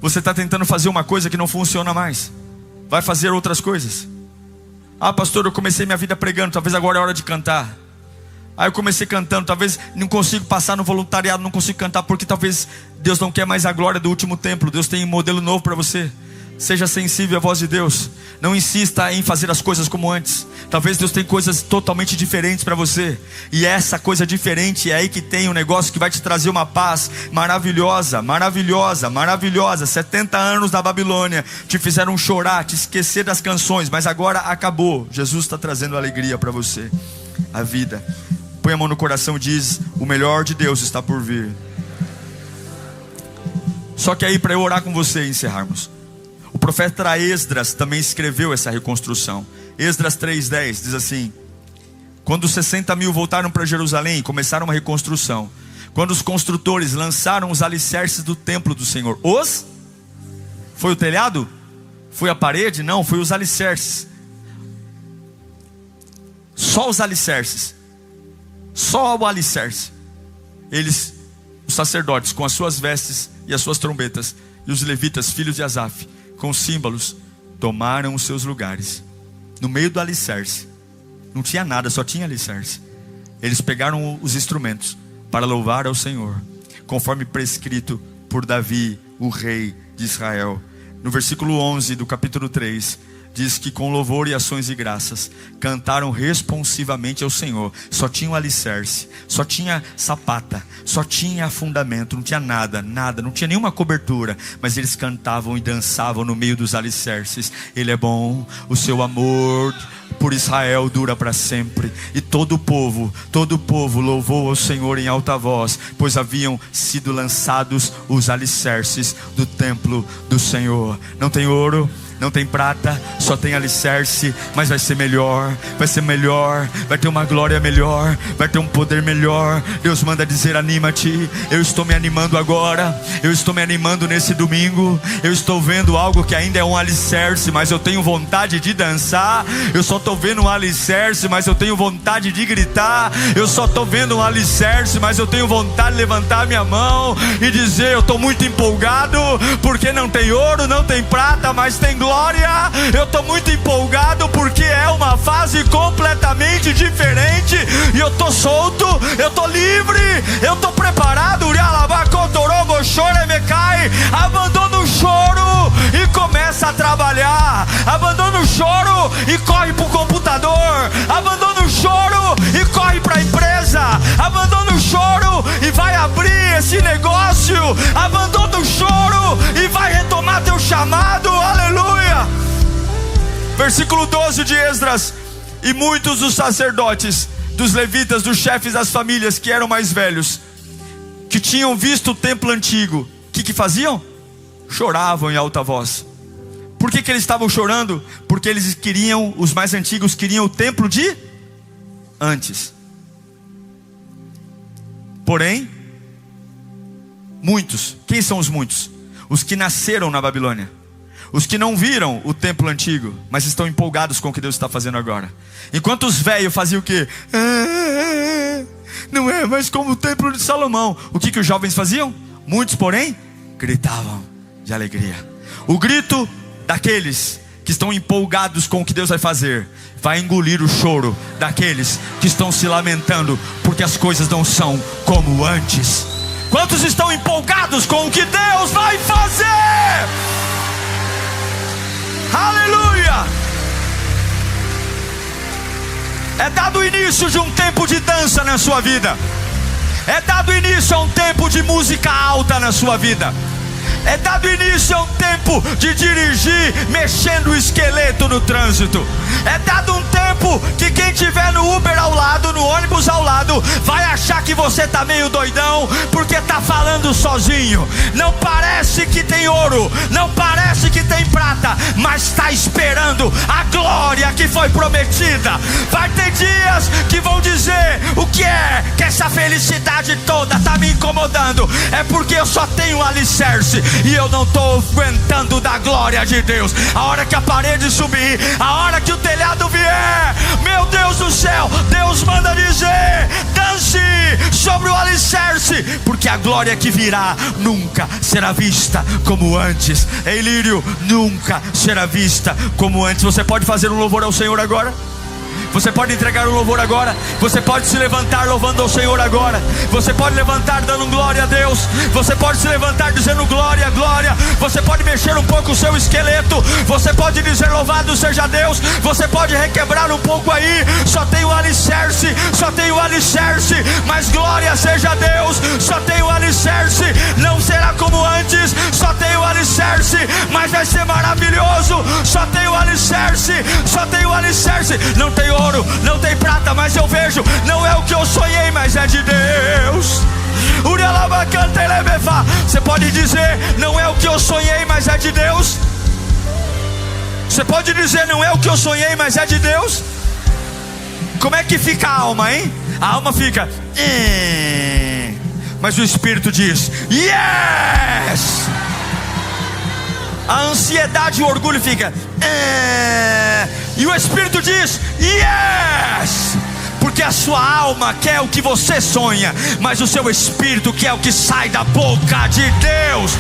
Você está tentando fazer uma coisa que não funciona mais. Vai fazer outras coisas. Ah, pastor, eu comecei minha vida pregando, talvez agora é hora de cantar. Ah, eu comecei cantando, talvez não consigo passar no voluntariado, não consigo cantar porque talvez Deus não quer mais a glória do último templo. Deus tem um modelo novo para você. Seja sensível à voz de Deus. Não insista em fazer as coisas como antes. Talvez Deus tenha coisas totalmente diferentes para você. E essa coisa diferente é aí que tem um negócio que vai te trazer uma paz maravilhosa, maravilhosa, maravilhosa. 70 anos na Babilônia te fizeram chorar, te esquecer das canções, mas agora acabou. Jesus está trazendo alegria para você, a vida. Põe a mão no coração e diz: o melhor de Deus está por vir. Só que aí, para eu orar com você e encerrarmos, o profeta Esdras também escreveu essa reconstrução. Esdras 3:10 diz assim: quando os 60 mil voltaram para Jerusalém e começaram uma reconstrução, quando os construtores lançaram os alicerces do templo do Senhor, foi o telhado? Foi a parede? Não, foi os alicerces. Só os alicerces. Só o alicerce. Eles, os sacerdotes, com as suas vestes e as suas trombetas, e os levitas, filhos de Asaf, com símbolos, tomaram os seus lugares. No meio do alicerce não tinha nada, só tinha alicerce. Eles pegaram os instrumentos para louvar ao Senhor, conforme prescrito por Davi, o rei de Israel. No versículo 11 do capítulo 3 diz que com louvor e ações de graças cantaram responsivamente ao Senhor. Só tinha o alicerce, só tinha sapata, só tinha fundamento, não tinha nada, não tinha nenhuma cobertura, mas eles cantavam e dançavam no meio dos alicerces. Ele é bom, o seu amor por Israel dura para sempre. E todo o povo louvou ao Senhor em alta voz, pois haviam sido lançados os alicerces do templo do Senhor. Não tem ouro, não tem prata, só tem alicerce, mas vai ser melhor, vai ser melhor, vai ter uma glória melhor, vai ter um poder melhor. Deus manda dizer: anima-te. Eu estou me animando agora, eu estou me animando nesse domingo. Eu estou vendo algo que ainda é um alicerce, mas eu tenho vontade de dançar. Eu só estou vendo um alicerce, mas eu tenho vontade de gritar. Eu só estou vendo um alicerce, mas eu tenho vontade de levantar minha mão e dizer: eu estou muito empolgado, porque não tem ouro, não tem prata, mas tem glória. Eu estou muito empolgado porque é uma fase completamente diferente. E eu estou solto, eu estou livre, eu estou preparado. Abandona o choro e começa a trabalhar. Abandona o choro e corre para o computador. Abandona o choro e corre para a empresa. Abandona o choro e vai abrir esse negócio. Abandona o choro e vai retomar teu chamado. Aleluia. Versículo 12 de Esdras: e muitos dos sacerdotes, dos levitas, dos chefes das famílias que eram mais velhos, que tinham visto o templo antigo, o que faziam? Choravam em alta voz. Por que eles estavam chorando? Porque eles queriam, os mais antigos queriam o templo de antes. Porém, muitos, quem são os muitos? Os que nasceram na Babilônia, os que não viram o templo antigo, mas estão empolgados com o que Deus está fazendo agora. Enquanto os velhos faziam o quê? Não é mais como o templo de Salomão. O que os jovens faziam? Muitos, porém, gritavam de alegria. O grito daqueles que estão empolgados com o que Deus vai fazer vai engolir o choro daqueles que estão se lamentando porque as coisas não são como antes. Quantos estão empolgados com o que Deus vai fazer? Aleluia! É dado o início de um tempo de dança na sua vida. É dado início a um tempo de música alta na sua vida. É dado início a um tempo de dirigir mexendo o esqueleto no trânsito. É dado um tempo que quem tiver no Uber ao lado, no ônibus ao lado, vai achar que você tá meio doidão, porque tá falando sozinho. Não parece que tem ouro, não parece que tem prata, mas está esperando a glória que foi prometida. Vai ter dias que vão dizer: o que é que essa felicidade toda tá me incomodando? É porque eu só tenho um alicerce e eu não estou aguentando da glória de Deus. A hora que a parede subir, a hora que o telhado vier, meu Deus do céu, Deus manda dizer: dance sobre o alicerce, porque a glória que virá nunca será vista como antes. Ei, Lírio, nunca será vista como antes. Você pode fazer um louvor ao Senhor agora? Você pode entregar o louvor agora. Você pode se levantar louvando ao Senhor agora. Você pode levantar dando glória a Deus. Você pode se levantar dizendo glória, glória. Você pode mexer um pouco o seu esqueleto. Você pode dizer louvado seja Deus. Você pode requebrar um pouco aí. Só tem o alicerce, só tem o alicerce. Mas glória seja Deus. Só tem o alicerce. Não será como antes. Só tem o alicerce, mas vai ser maravilhoso. Só tem o alicerce, só tem o alicerce. Não tem ouro, não tem prata, mas eu vejo. Não é o que eu sonhei, mas é de Deus. Você pode dizer: não é o que eu sonhei, mas é de Deus. Você pode dizer: não é o que eu sonhei, mas é de Deus. Como é que fica a alma, hein? A alma fica mas o Espírito diz: yes. A ansiedade e o orgulho fica e o Espírito diz: yes. Porque a sua alma quer o que você sonha, mas o seu espírito quer o que sai da boca de Deus.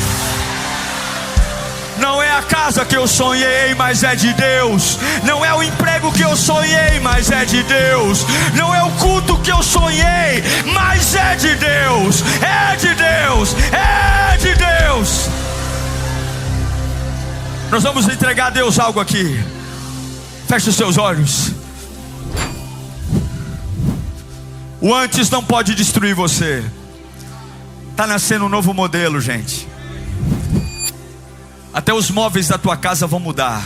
Não é a casa que eu sonhei, mas é de Deus. Não é o emprego que eu sonhei, mas é de Deus. Não é o culto que eu sonhei, mas é de Deus. É de Deus, é de Deus. Nós vamos entregar a Deus algo aqui. Feche os seus olhos. O antes não pode destruir você. Está nascendo um novo modelo, gente. Até os móveis da tua casa vão mudar.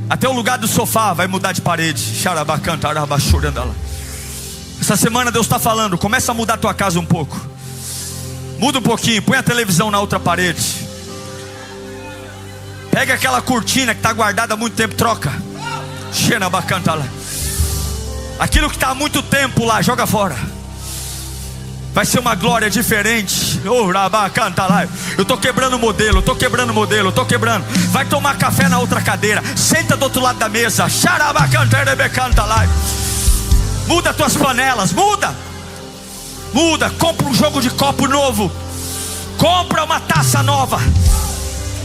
Até o lugar do sofá vai mudar de parede. Essa semana Deus está falando: começa a mudar a tua casa um pouco. Muda um pouquinho, põe a televisão na outra parede. Pega aquela cortina que está guardada há muito tempo, troca. Aquilo que está há muito tempo lá, joga fora. Vai ser uma glória diferente. Eu estou quebrando o modelo, estou quebrando o modelo, estou quebrando. Vai tomar café na outra cadeira. Senta do outro lado da mesa. Muda as tuas panelas, muda. Muda, compra um jogo de copo novo. Compra uma taça nova.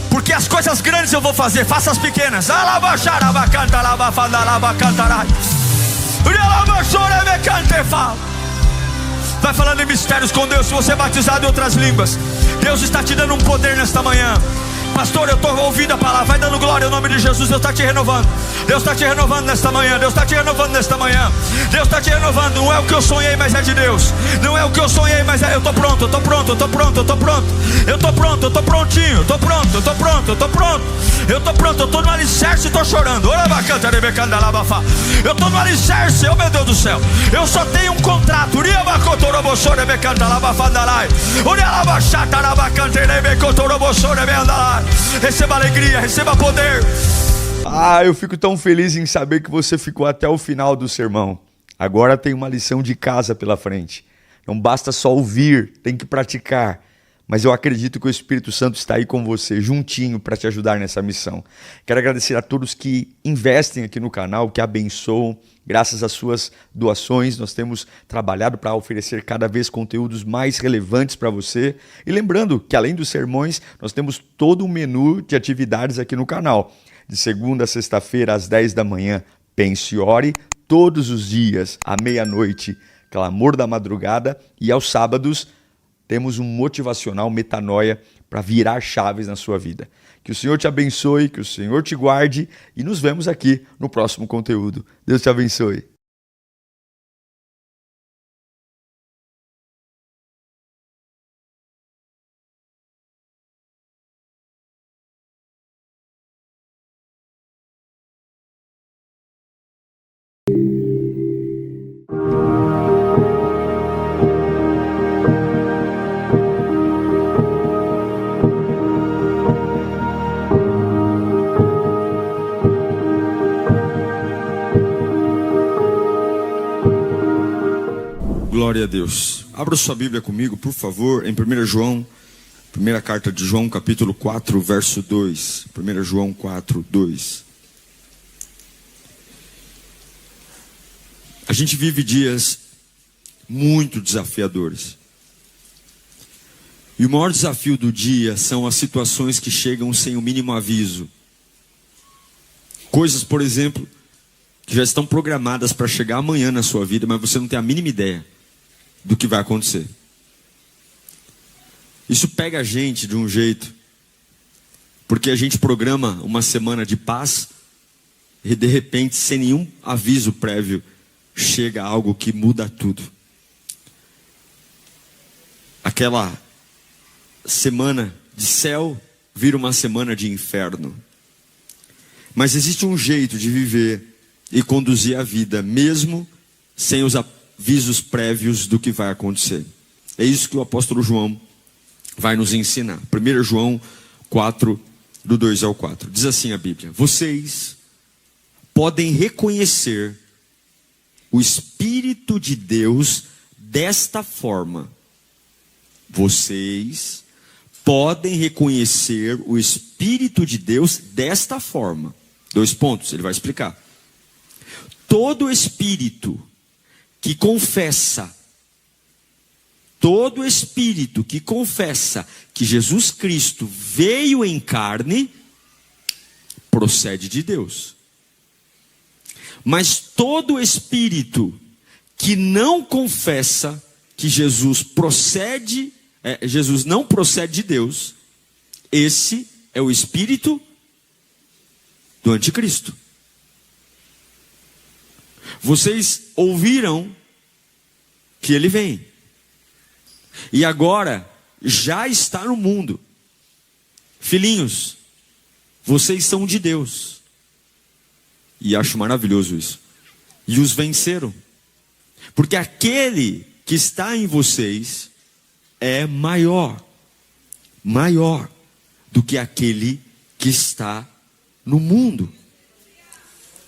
Porque as coisas grandes eu vou fazer, faça as pequenas. Vai falando em mistérios com Deus. Se você é batizado em outras línguas, Deus está te dando um poder nesta manhã. Pastor, eu estou ouvindo a palavra. Vai dando glória ao nome de Jesus. Deus está te renovando. Deus está te renovando nesta manhã. Deus está te renovando nesta manhã. Deus está te renovando. Não é o que eu sonhei, mas é de Deus. Não é o que eu sonhei, mas é. Eu estou pronto, eu estou pronto, eu estou pronto, eu estou pronto. Eu estou pronto, eu estou prontinho. Eu estou pronto, eu estou pronto, eu estou pronto. Eu estou pronto, eu estou no alicerce e estou chorando. Eu estou no alicerce, oh meu Deus do céu. Eu só tenho um contrato. Receba alegria, receba poder. Eu fico tão feliz em saber que você ficou até o final do sermão. Agora tem uma lição de casa pela frente. Não basta só ouvir, tem que praticar. Mas eu acredito que o Espírito Santo está aí com você, juntinho, para te ajudar nessa missão. Quero agradecer a todos que investem aqui no canal, que abençoam. Graças às suas doações, nós temos trabalhado para oferecer cada vez conteúdos mais relevantes para você. E lembrando que, além dos sermões, nós temos todo um menu de atividades aqui no canal. De segunda a sexta-feira, às 10 da manhã, pense e ore. Todos os dias, à meia-noite, clamor da madrugada. E aos sábados, temos um motivacional Metanoia para virar chaves na sua vida. Que o Senhor te abençoe, que o Senhor te guarde e nos vemos aqui no próximo conteúdo. Deus te abençoe. Glória a Deus. Abra sua Bíblia comigo, por favor, em 1 João, primeira carta de João, capítulo 4, verso 2. 1 João 4, 2. A gente vive dias muito desafiadores. E o maior desafio do dia são as situações que chegam sem o mínimo aviso. Coisas, por exemplo, que já estão programadas para chegar amanhã na sua vida, mas você não tem a mínima ideia do que vai acontecer. Isso pega a gente de um jeito, porque a gente programa uma semana de paz e de repente, sem nenhum aviso prévio, chega algo que muda tudo. Aquela semana de céu vira uma semana de inferno. Mas existe um jeito de viver e conduzir a vida, mesmo sem os avisos prévios do que vai acontecer. É isso que o apóstolo João vai nos ensinar. 1 João 4, do 2 ao 4. Diz assim a Bíblia: vocês podem reconhecer o Espírito de Deus desta forma. Vocês podem reconhecer o Espírito de Deus desta forma. 2 pontos, ele vai explicar. Todo espírito que confessa que Jesus Cristo veio em carne, procede de Deus. Mas todo espírito que não confessa que Jesus não procede de Deus, esse é o espírito do anticristo. Vocês ouviram que ele vem, e agora já está no mundo. Filhinhos, vocês são de Deus, e acho maravilhoso isso, e os venceram, porque aquele que está em vocês é maior do que aquele que está no mundo.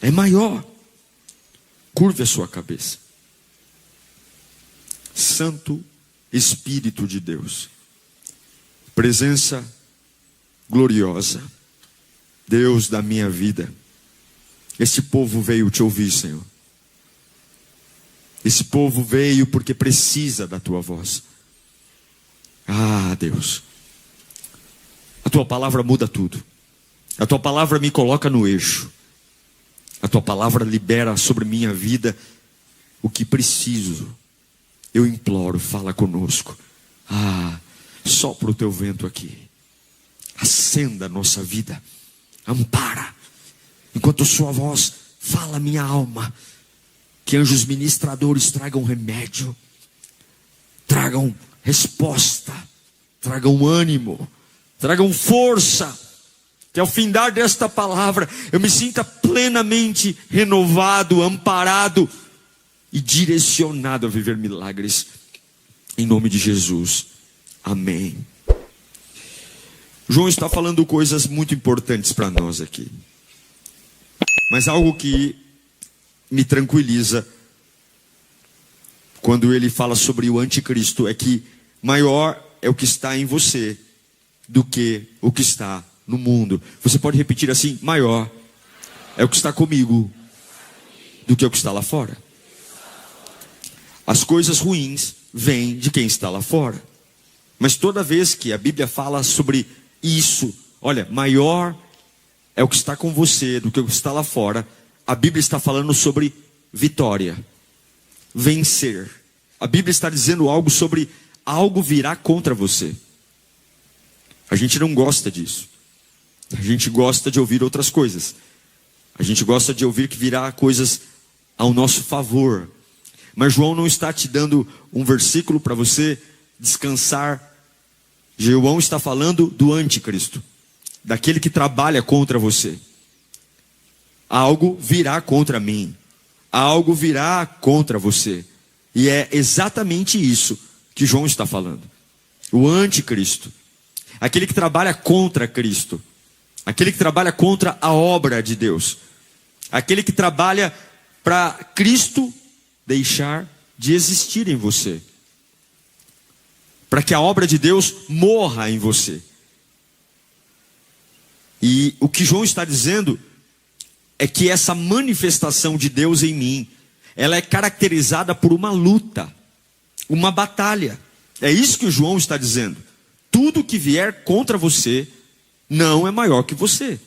É maior. Curve a sua cabeça. Santo Espírito de Deus, presença gloriosa, Deus da minha vida, este povo veio te ouvir, Senhor. Esse povo veio porque precisa da tua voz. Ah, Deus, a tua palavra muda tudo. A tua palavra me coloca no eixo. A tua palavra libera sobre minha vida o que preciso. Eu imploro, fala conosco. Ah, sopra o teu vento aqui. Acenda a nossa vida. Ampara. Enquanto sua voz fala minha alma. Que anjos ministradores tragam remédio. Tragam resposta. Tragam ânimo. Tragam força. Que ao findar desta palavra eu me sinta plenamente renovado, amparado e direcionado a viver milagres. Em nome de Jesus. Amém. João está falando coisas muito importantes para nós aqui. Mas algo que me tranquiliza quando ele fala sobre o anticristo é que maior é o que está em você do que o que está no mundo. Você pode repetir assim: maior é o que está comigo do que o que está lá fora. As coisas ruins vêm de quem está lá fora. Mas toda vez que a Bíblia fala sobre isso, olha, maior é o que está com você do que o que está lá fora, a Bíblia está falando sobre vitória, vencer. A Bíblia está dizendo algo sobre algo virá contra você. A gente não gosta disso. A gente gosta de ouvir outras coisas. A gente gosta de ouvir que virá coisas ao nosso favor. Mas João não está te dando um versículo para você descansar. João está falando do anticristo, daquele que trabalha contra você. Algo virá contra mim. Algo virá contra você. E é exatamente isso que João está falando. O anticristo. Aquele que trabalha contra Cristo. Aquele que trabalha contra a obra de Deus. Aquele que trabalha para Cristo deixar de existir em você, para que a obra de Deus morra em você. E o que João está dizendo é que essa manifestação de Deus em mim, ela é caracterizada por uma luta, uma batalha. É isso que o João está dizendo. Tudo que vier contra você não é maior que você.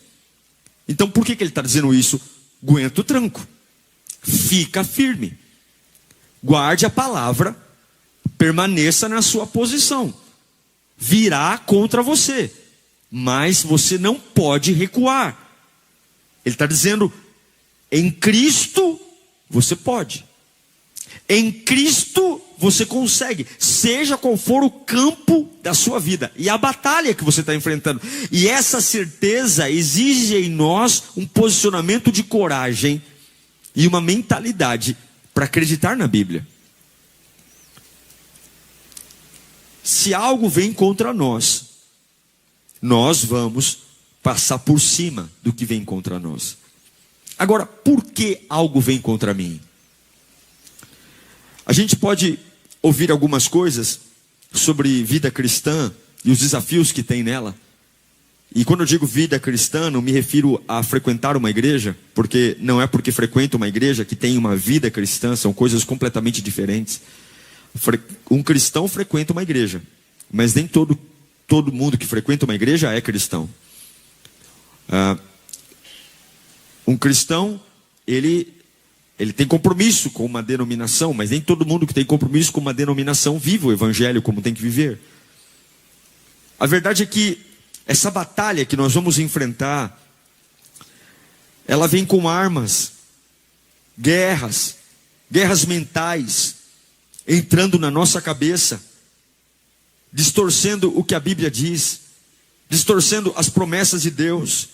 Então por que ele está dizendo isso? Aguenta o tranco, fica firme, guarde a palavra, permaneça na sua posição. Virá contra você, mas você não pode recuar. Ele está dizendo, em Cristo você pode, em Cristo você consegue, seja qual for o campo da sua vida e a batalha que você está enfrentando. E essa certeza exige em nós um posicionamento de coragem e uma mentalidade para acreditar na Bíblia. Se algo vem contra nós, nós vamos passar por cima do que vem contra nós. Agora, por que algo vem contra mim? A gente pode ouvir algumas coisas sobre vida cristã e os desafios que tem nela. E quando eu digo vida cristã, não me refiro a frequentar uma igreja, porque não é porque frequento uma igreja que tem uma vida cristã, são coisas completamente diferentes. Um cristão frequenta uma igreja, mas nem todo mundo que frequenta uma igreja é cristão. Um cristão, ele tem compromisso com uma denominação, mas nem todo mundo que tem compromisso com uma denominação vive o evangelho como tem que viver. A verdade é que essa batalha que nós vamos enfrentar, ela vem com armas, guerras mentais, entrando na nossa cabeça, distorcendo o que a Bíblia diz, distorcendo as promessas de Deus.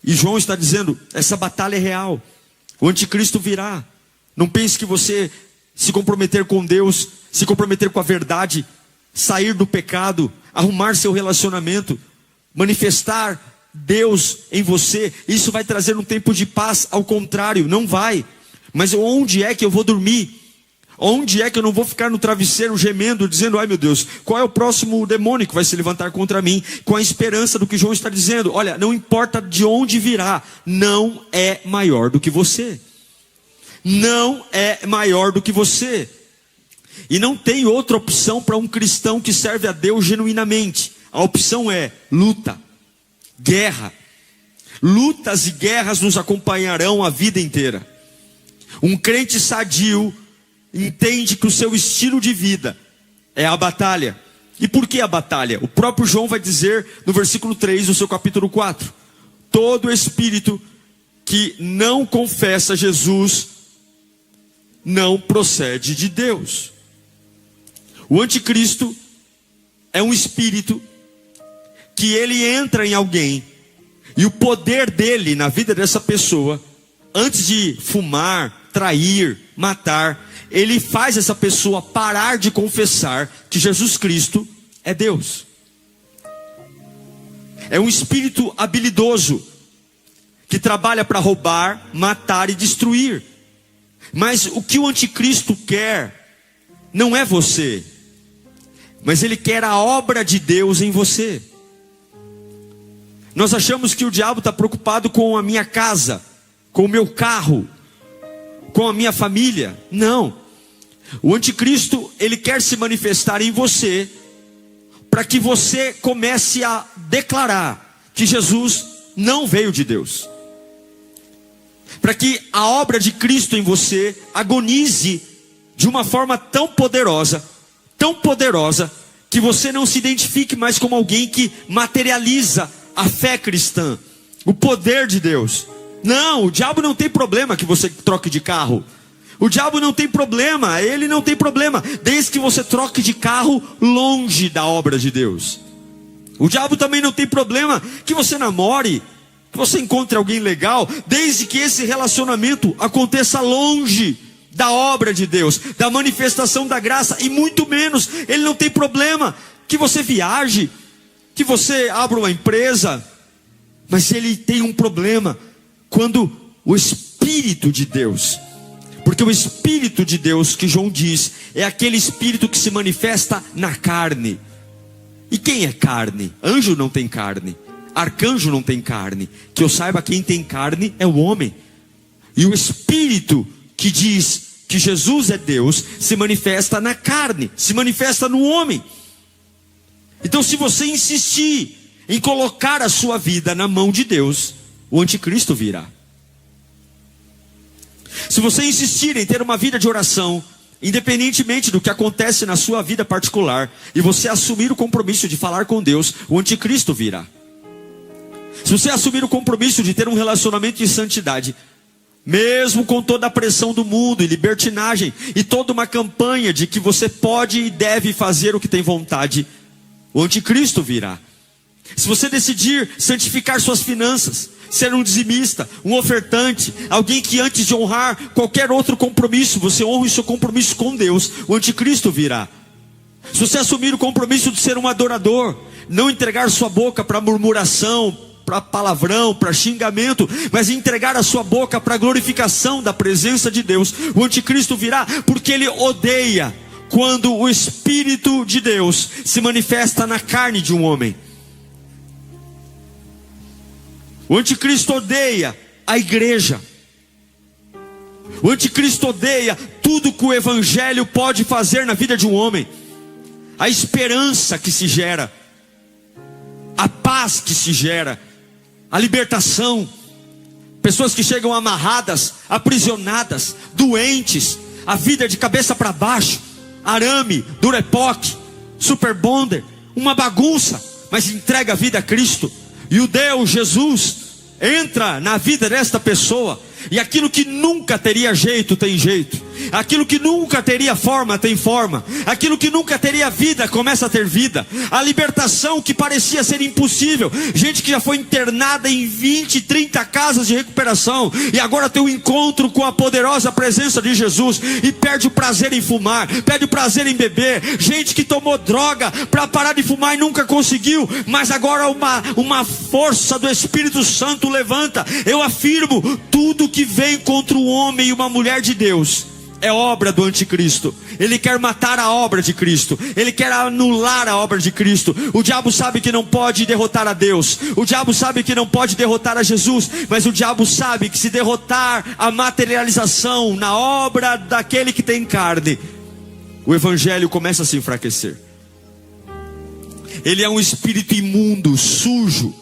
E João está dizendo, essa batalha é real, o anticristo virá. Não pense que você se comprometer com Deus, se comprometer com a verdade, sair do pecado, arrumar seu relacionamento, manifestar Deus em você, isso vai trazer um tempo de paz. Ao contrário, não vai. Mas onde é que eu vou dormir? Onde é que eu não vou ficar no travesseiro gemendo, dizendo, ai meu Deus, qual é o próximo demônio que vai se levantar contra mim? Com a esperança do que João está dizendo, olha, não importa de onde virá, não é maior do que você. Não é maior do que você. E não tem outra opção para um cristão que serve a Deus genuinamente. A opção é luta, guerra. Lutas e guerras nos acompanharão a vida inteira. Um crente sadio entende que o seu estilo de vida é a batalha. E por que a batalha? O próprio João vai dizer no versículo 3 do seu capítulo 4: todo espírito que não confessa Jesus não procede de Deus. O anticristo é um espírito que ele entra em alguém, e o poder dele na vida dessa pessoa, antes de fumar, trair, matar, ele faz essa pessoa parar de confessar que Jesus Cristo é Deus. É um espírito habilidoso, que trabalha para roubar, matar e destruir. Mas o que o anticristo quer, não é você, mas ele quer a obra de Deus em você. Nós achamos que o diabo está preocupado com a minha casa, com o meu carro, com a minha família. Não. O anticristo, ele quer se manifestar em você, para que você comece a declarar que Jesus não veio de Deus, para que a obra de Cristo em você agonize de uma forma tão poderosa, que você não se identifique mais como alguém que materializa a fé cristã, o poder de Deus. Não, o diabo não tem problema que você troque de carro. O diabo não tem problema, ele não tem problema, desde que você troque de carro longe da obra de Deus. O diabo também não tem problema que você namore, que você encontre alguém legal, desde que esse relacionamento aconteça longe da obra de Deus, da manifestação da graça. E muito menos, ele não tem problema que você viaje, que você abra uma empresa. Mas ele tem um problema quando o Espírito de Deus, Porque o Espírito de Deus, que João diz, é aquele Espírito que se manifesta na carne. E quem é carne? Anjo não tem carne, arcanjo não tem carne. Que eu saiba, quem tem carne é o homem. E o Espírito que diz que Jesus é Deus se manifesta na carne, se manifesta no homem. Então, se você insistir em colocar a sua vida na mão de Deus, o anticristo virá. Se você insistir em ter uma vida de oração, independentemente do que acontece na sua vida particular, e você assumir o compromisso de falar com Deus, o anticristo virá. Se você assumir o compromisso de ter um relacionamento de santidade, mesmo com toda a pressão do mundo e libertinagem, e toda uma campanha de que você pode e deve fazer o que tem vontade, o anticristo virá. Se você decidir santificar suas finanças, ser um dizimista, um ofertante, alguém que antes de honrar qualquer outro compromisso, você honra o seu compromisso com Deus, o anticristo virá. Se você assumir o compromisso de ser um adorador, não entregar sua boca para murmuração, para palavrão, para xingamento, mas entregar a sua boca para a glorificação da presença de Deus, o anticristo virá, porque ele odeia quando o Espírito de Deus se manifesta na carne de um homem. O anticristo odeia a igreja. O anticristo odeia tudo que o evangelho pode fazer na vida de um homem. A esperança que se gera, a paz que se gera, a libertação. Pessoas que chegam amarradas, aprisionadas, doentes, a vida de cabeça para baixo, arame, durepoque, super bonder, uma bagunça, mas entrega a vida a Cristo. E o Deus Jesus entra na vida desta pessoa, e aquilo que nunca teria jeito, tem jeito. Aquilo que nunca teria forma, tem forma. Aquilo que nunca teria vida, começa a ter vida. A libertação que parecia ser impossível. Gente que já foi internada em 20, 30 casas de recuperação, e agora tem um encontro com a poderosa presença de Jesus, e perde o prazer em fumar, perde o prazer em beber. Gente que tomou droga para parar de fumar e nunca conseguiu, mas agora uma força do Espírito Santo levanta. Eu afirmo, tudo que vem contra o homem e uma mulher de Deus é obra do anticristo. Ele quer matar a obra de Cristo, ele quer anular a obra de Cristo. O diabo sabe que não pode derrotar a Deus, o diabo sabe que não pode derrotar a Jesus, mas o diabo sabe que se derrotar a materialização na obra daquele que tem carne, o evangelho começa a se enfraquecer. Ele é um espírito imundo, sujo,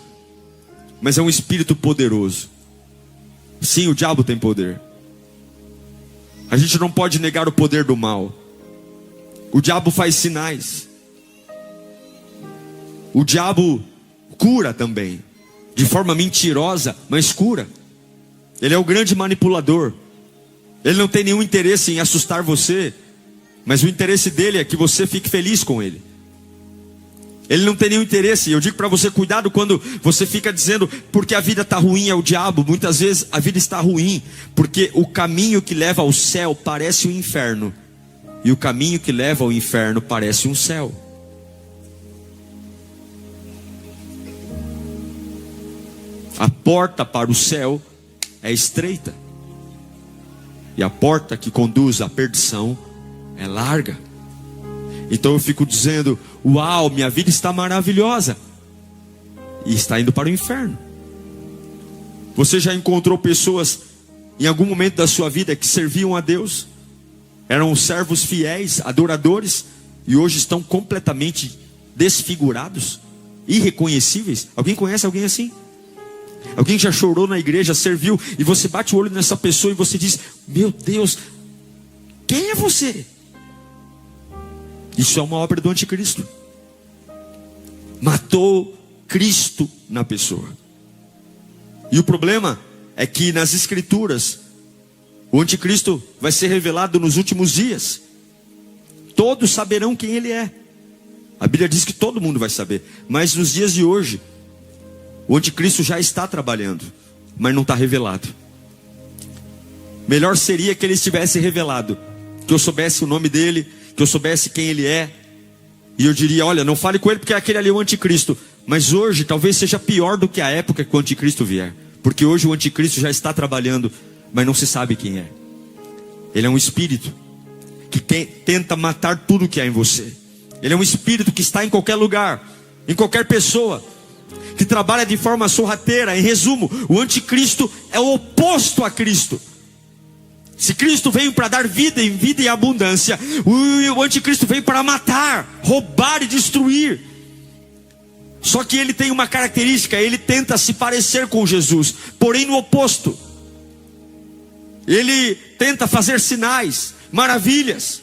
mas é um espírito poderoso. Sim, o diabo tem poder. A gente não pode negar o poder do mal. O diabo faz sinais. O diabo cura também, de forma mentirosa, mas cura. Ele é o grande manipulador. Ele não tem nenhum interesse em assustar você, mas o interesse dele é que você fique feliz com ele. Ele não tem nenhum interesse. Eu digo para você, cuidado quando você fica dizendo porque a vida está ruim, é o diabo. Muitas vezes a vida está ruim porque o caminho que leva ao céu parece um inferno, e o caminho que leva ao inferno parece um céu. A porta para o céu é estreita, e a porta que conduz à perdição é larga. Então eu fico dizendo, uau, minha vida está maravilhosa, e está indo para o inferno. Você já encontrou pessoas em algum momento da sua vida que serviam a Deus, eram servos fiéis, adoradores, e hoje estão completamente desfigurados, irreconhecíveis? Alguém conhece alguém assim? Alguém já chorou na igreja, serviu, e você bate o olho nessa pessoa e você diz, meu Deus, quem é você? Isso é uma obra do anticristo. Matou Cristo na pessoa. E o problema é que nas escrituras, o anticristo vai ser revelado nos últimos dias. Todos saberão quem ele é. A Bíblia diz que todo mundo vai saber. Mas nos dias de hoje, o anticristo já está trabalhando, mas não está revelado. Melhor seria que ele estivesse revelado, que eu soubesse o nome dele, que eu soubesse quem ele é, e eu diria, olha, não fale com ele porque aquele ali é o anticristo. Mas hoje talvez seja pior do que a época que o anticristo vier, porque hoje o anticristo já está trabalhando, mas não se sabe quem é. Ele é um espírito que tenta matar tudo que há em você. Ele é um espírito que está em qualquer lugar, em qualquer pessoa, que trabalha de forma sorrateira. Em resumo, o anticristo é o oposto a Cristo. Se Cristo veio para dar vida em abundância, o anticristo veio para matar, roubar e destruir. Só que ele tem uma característica: ele tenta se parecer com Jesus, porém no oposto. Ele tenta fazer sinais, maravilhas.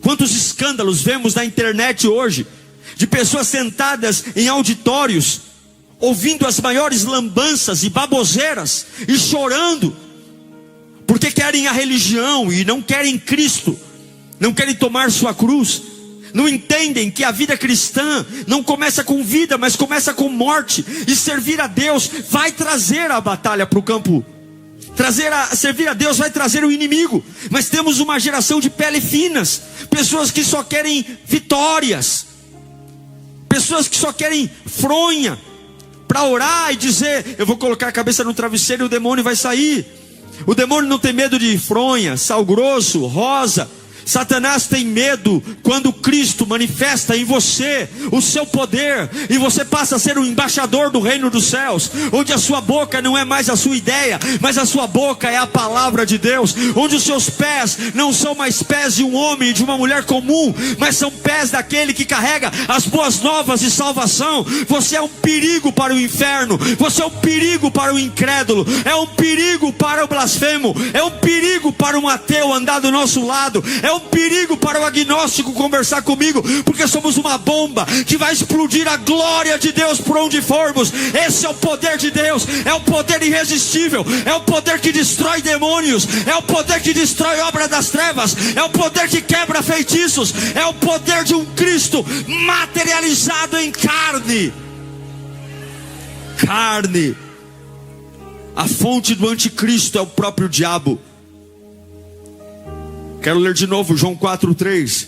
Quantos escândalos vemos na internet hoje, de pessoas sentadas em auditórios, ouvindo as maiores lambanças e baboseiras, e chorando, porque querem a religião e não querem Cristo, não querem tomar sua cruz. Não entendem que a vida cristã não começa com vida, mas começa com morte. E servir a Deus vai trazer a batalha para o campo. Servir a Deus vai trazer o inimigo. Mas temos uma geração de pele finas, pessoas que só querem vitórias, pessoas que só querem fronha para orar e dizer: eu vou colocar a cabeça no travesseiro e o demônio vai sair. O demônio não tem medo de fronha, sal grosso, rosa. Satanás tem medo quando Cristo manifesta em você o seu poder, e você passa a ser um embaixador do reino dos céus, onde a sua boca não é mais a sua ideia, mas a sua boca é a palavra de Deus, onde os seus pés não são mais pés de um homem e de uma mulher comum, mas são pés daquele que carrega as boas novas de salvação. Você é um perigo para o inferno, você é um perigo para o incrédulo, é um perigo para o blasfemo, é um perigo para um ateu andar do nosso lado, é um perigo para o agnóstico conversar comigo, porque somos uma bomba que vai explodir a glória de Deus por onde formos. Esse é o poder de Deus, é o poder irresistível, é o poder que destrói demônios, é o poder que destrói obra das trevas, é o poder que quebra feitiços, é o poder de um Cristo materializado em carne. Carne. A fonte do anticristo é o próprio diabo. Quero ler de novo João 4,3.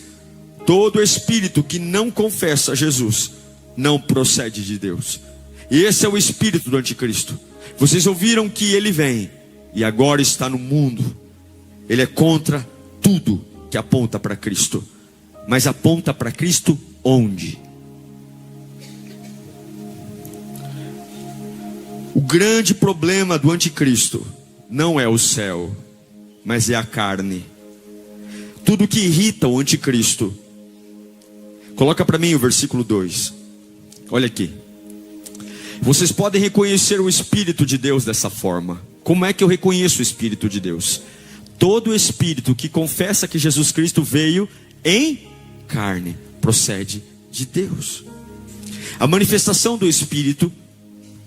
Todo espírito que não confessa Jesus não procede de Deus. E esse é o espírito do anticristo. Vocês ouviram que ele vem e agora está no mundo. Ele é contra tudo que aponta para Cristo. Mas aponta para Cristo onde? O grande problema do anticristo não é o céu, mas é a carne. Tudo que irrita o anticristo. Coloca para mim o versículo 2. Olha aqui. Vocês podem reconhecer o Espírito de Deus dessa forma. Como é que eu reconheço o Espírito de Deus? Todo espírito que confessa que Jesus Cristo veio em carne procede de Deus. A manifestação do Espírito,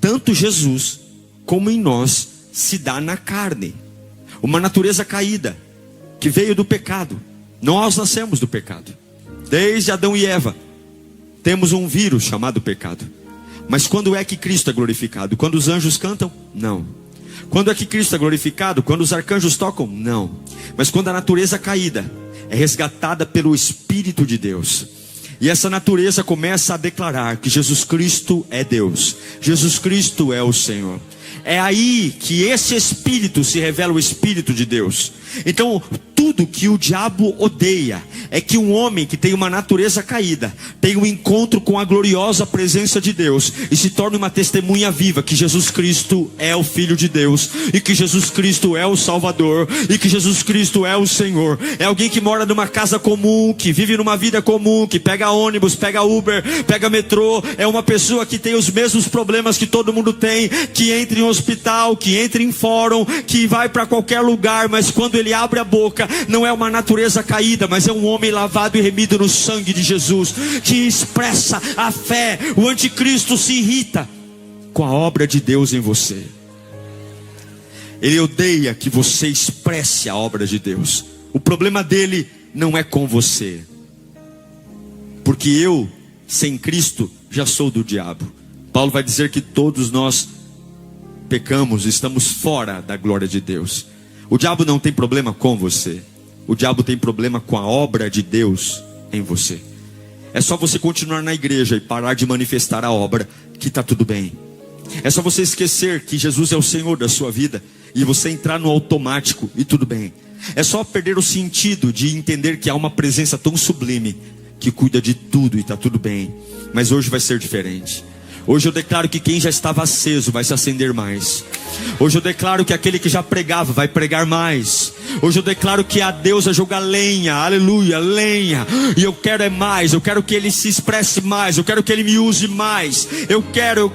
tanto Jesus como em nós, se dá na carne. Uma natureza caída que veio do pecado. Nós nascemos do pecado. Desde Adão e Eva temos um vírus chamado pecado. Mas quando é que Cristo é glorificado? Quando os anjos cantam? Não. Quando é que Cristo é glorificado? Quando os arcanjos tocam? Não. Mas quando a natureza caída é resgatada pelo Espírito de Deus, e essa natureza começa a declarar que Jesus Cristo é Deus, Jesus Cristo é o Senhor. É aí que esse Espírito se revela o Espírito de Deus. Então, tudo que o diabo odeia é que um homem que tem uma natureza caída tenha um encontro com a gloriosa presença de Deus e se torne uma testemunha viva que Jesus Cristo é o Filho de Deus, e que Jesus Cristo é o Salvador, e que Jesus Cristo é o Senhor. É alguém que mora numa casa comum, que vive numa vida comum, que pega ônibus, pega Uber, pega metrô. É uma pessoa que tem os mesmos problemas que todo mundo tem, que entra em hospital, que entra em fórum, que vai para qualquer lugar, mas quando ele abre a boca, não é uma natureza caída, mas é um homem lavado e remido no sangue de Jesus, que expressa a fé. O anticristo se irrita com a obra de Deus em você. Ele odeia que você expresse a obra de Deus. O problema dele não é com você, porque eu, sem Cristo, já sou do diabo. Paulo vai dizer que todos nós pecamos, estamos fora da glória de Deus. O diabo não tem problema com você. O diabo tem problema com a obra de Deus em você. É só você continuar na igreja e parar de manifestar a obra, que está tudo bem. É só você esquecer que Jesus é o Senhor da sua vida e você entrar no automático e tudo bem. É só perder o sentido de entender que há uma presença tão sublime que cuida de tudo e está tudo bem. Mas hoje vai ser diferente. Hoje eu declaro que quem já estava aceso vai se acender mais. Hoje eu declaro que aquele que já pregava vai pregar mais. Hoje eu declaro que a Deus vai jogar lenha, aleluia, lenha. E eu quero é mais, eu quero que Ele se expresse mais, eu quero que Ele me use mais. Eu quero,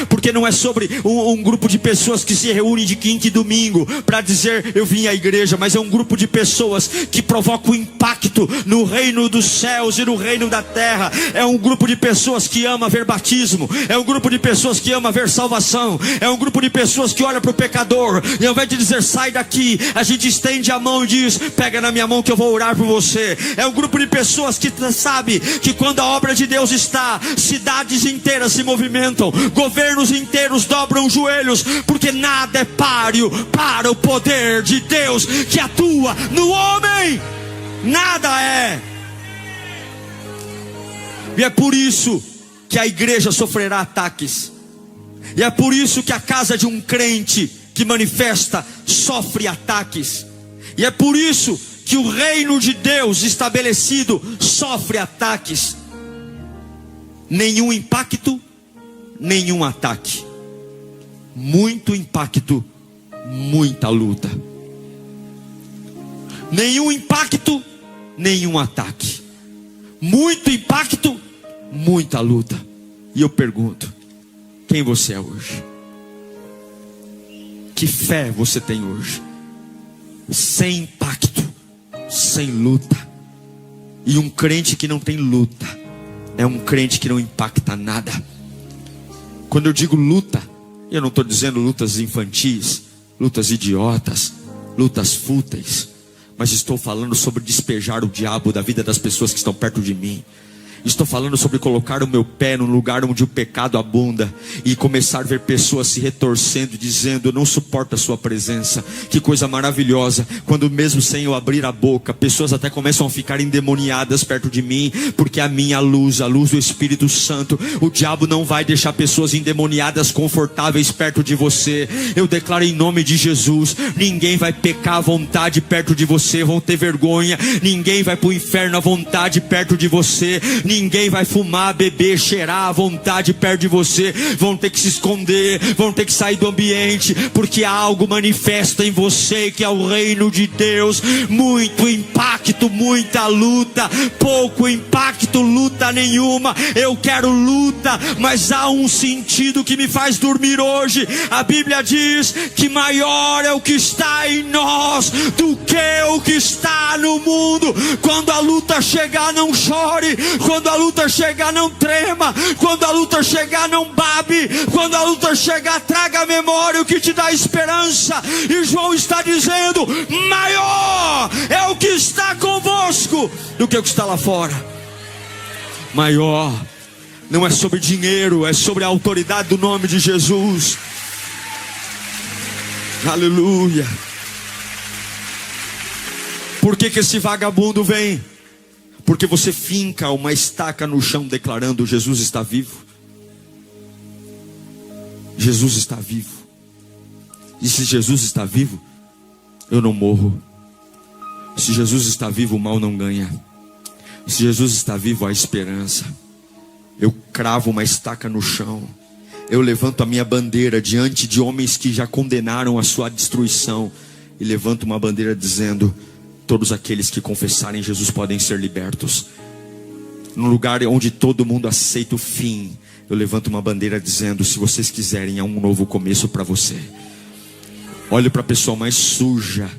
porque não é sobre um grupo de pessoas que se reúnem de quinta e domingo para dizer eu vim à igreja, mas é um grupo de pessoas que provocam impacto no reino dos céus e no reino da terra. É um grupo de pessoas que ama ver batismo, é um grupo de pessoas que ama ver salvação, é um grupo de pessoas que olha para o pecador e ao invés de dizer sai daqui, a gente estende a mão e diz pega na minha mão que eu vou orar por você. É um grupo de pessoas que sabe que quando a obra de Deus está, cidades inteiras se movimentam, governos inteiros dobram os joelhos, porque nada é páreo para o poder de Deus que atua no homem. Nada é. E é por isso que a igreja sofrerá ataques. E é por isso que a casa de um crente que manifesta sofre ataques. E é por isso que o reino de Deus estabelecido sofre ataques. Nenhum impacto, nenhum ataque. Muito impacto, muita luta. Nenhum impacto, nenhum ataque. Muito impacto, muita luta. E eu pergunto, quem você é hoje? Que fé você tem hoje? Sem impacto, sem luta. E um crente que não tem luta é um crente que não impacta nada. Quando eu digo luta, eu não estou dizendo lutas infantis, lutas idiotas, lutas fúteis, mas estou falando sobre despejar o diabo da vida das pessoas que estão perto de mim. Estou falando sobre colocar o meu pé num lugar onde o pecado abunda e começar a ver pessoas se retorcendo, dizendo eu não suporto a sua presença. Que coisa maravilhosa, quando mesmo sem eu abrir a boca, pessoas até começam a ficar endemoniadas perto de mim, porque a minha luz, a luz do Espírito Santo, o diabo não vai deixar pessoas endemoniadas confortáveis perto de você. Eu declaro em nome de Jesus, ninguém vai pecar à vontade perto de você, vão ter vergonha. Ninguém vai para o inferno à vontade perto de você. Ninguém vai fumar, beber, cheirar à vontade perto de você. Vão ter que se esconder, vão ter que sair do ambiente, porque há algo manifesta em você, que é o reino de Deus. Muito impacto, muita luta. Pouco impacto, luta nenhuma. Eu quero luta, mas há um sentido que me faz dormir hoje. A Bíblia diz que maior é o que está em nós do que o que está no mundo. Quando a luta chegar, não chore. Quando a luta chegar, não trema. Quando a luta chegar, não babe. Quando a luta chegar, traga à memória o que te dá esperança. E João está dizendo, maior é o que está convosco do que o que está lá fora. Maior não é sobre dinheiro, é sobre a autoridade do nome de Jesus. Aleluia. Por que esse vagabundo vem? Porque você finca uma estaca no chão declarando Jesus está vivo. Jesus está vivo. E se Jesus está vivo, eu não morro. Se Jesus está vivo, o mal não ganha. Se Jesus está vivo, há esperança. Eu cravo uma estaca no chão. Eu levanto a minha bandeira diante de homens que já condenaram a sua destruição. E levanto uma bandeira dizendo, todos aqueles que confessarem Jesus podem ser libertos. No lugar onde todo mundo aceita o fim, eu levanto uma bandeira dizendo, se vocês quiserem, há um novo começo para você. Olho para a pessoa mais suja,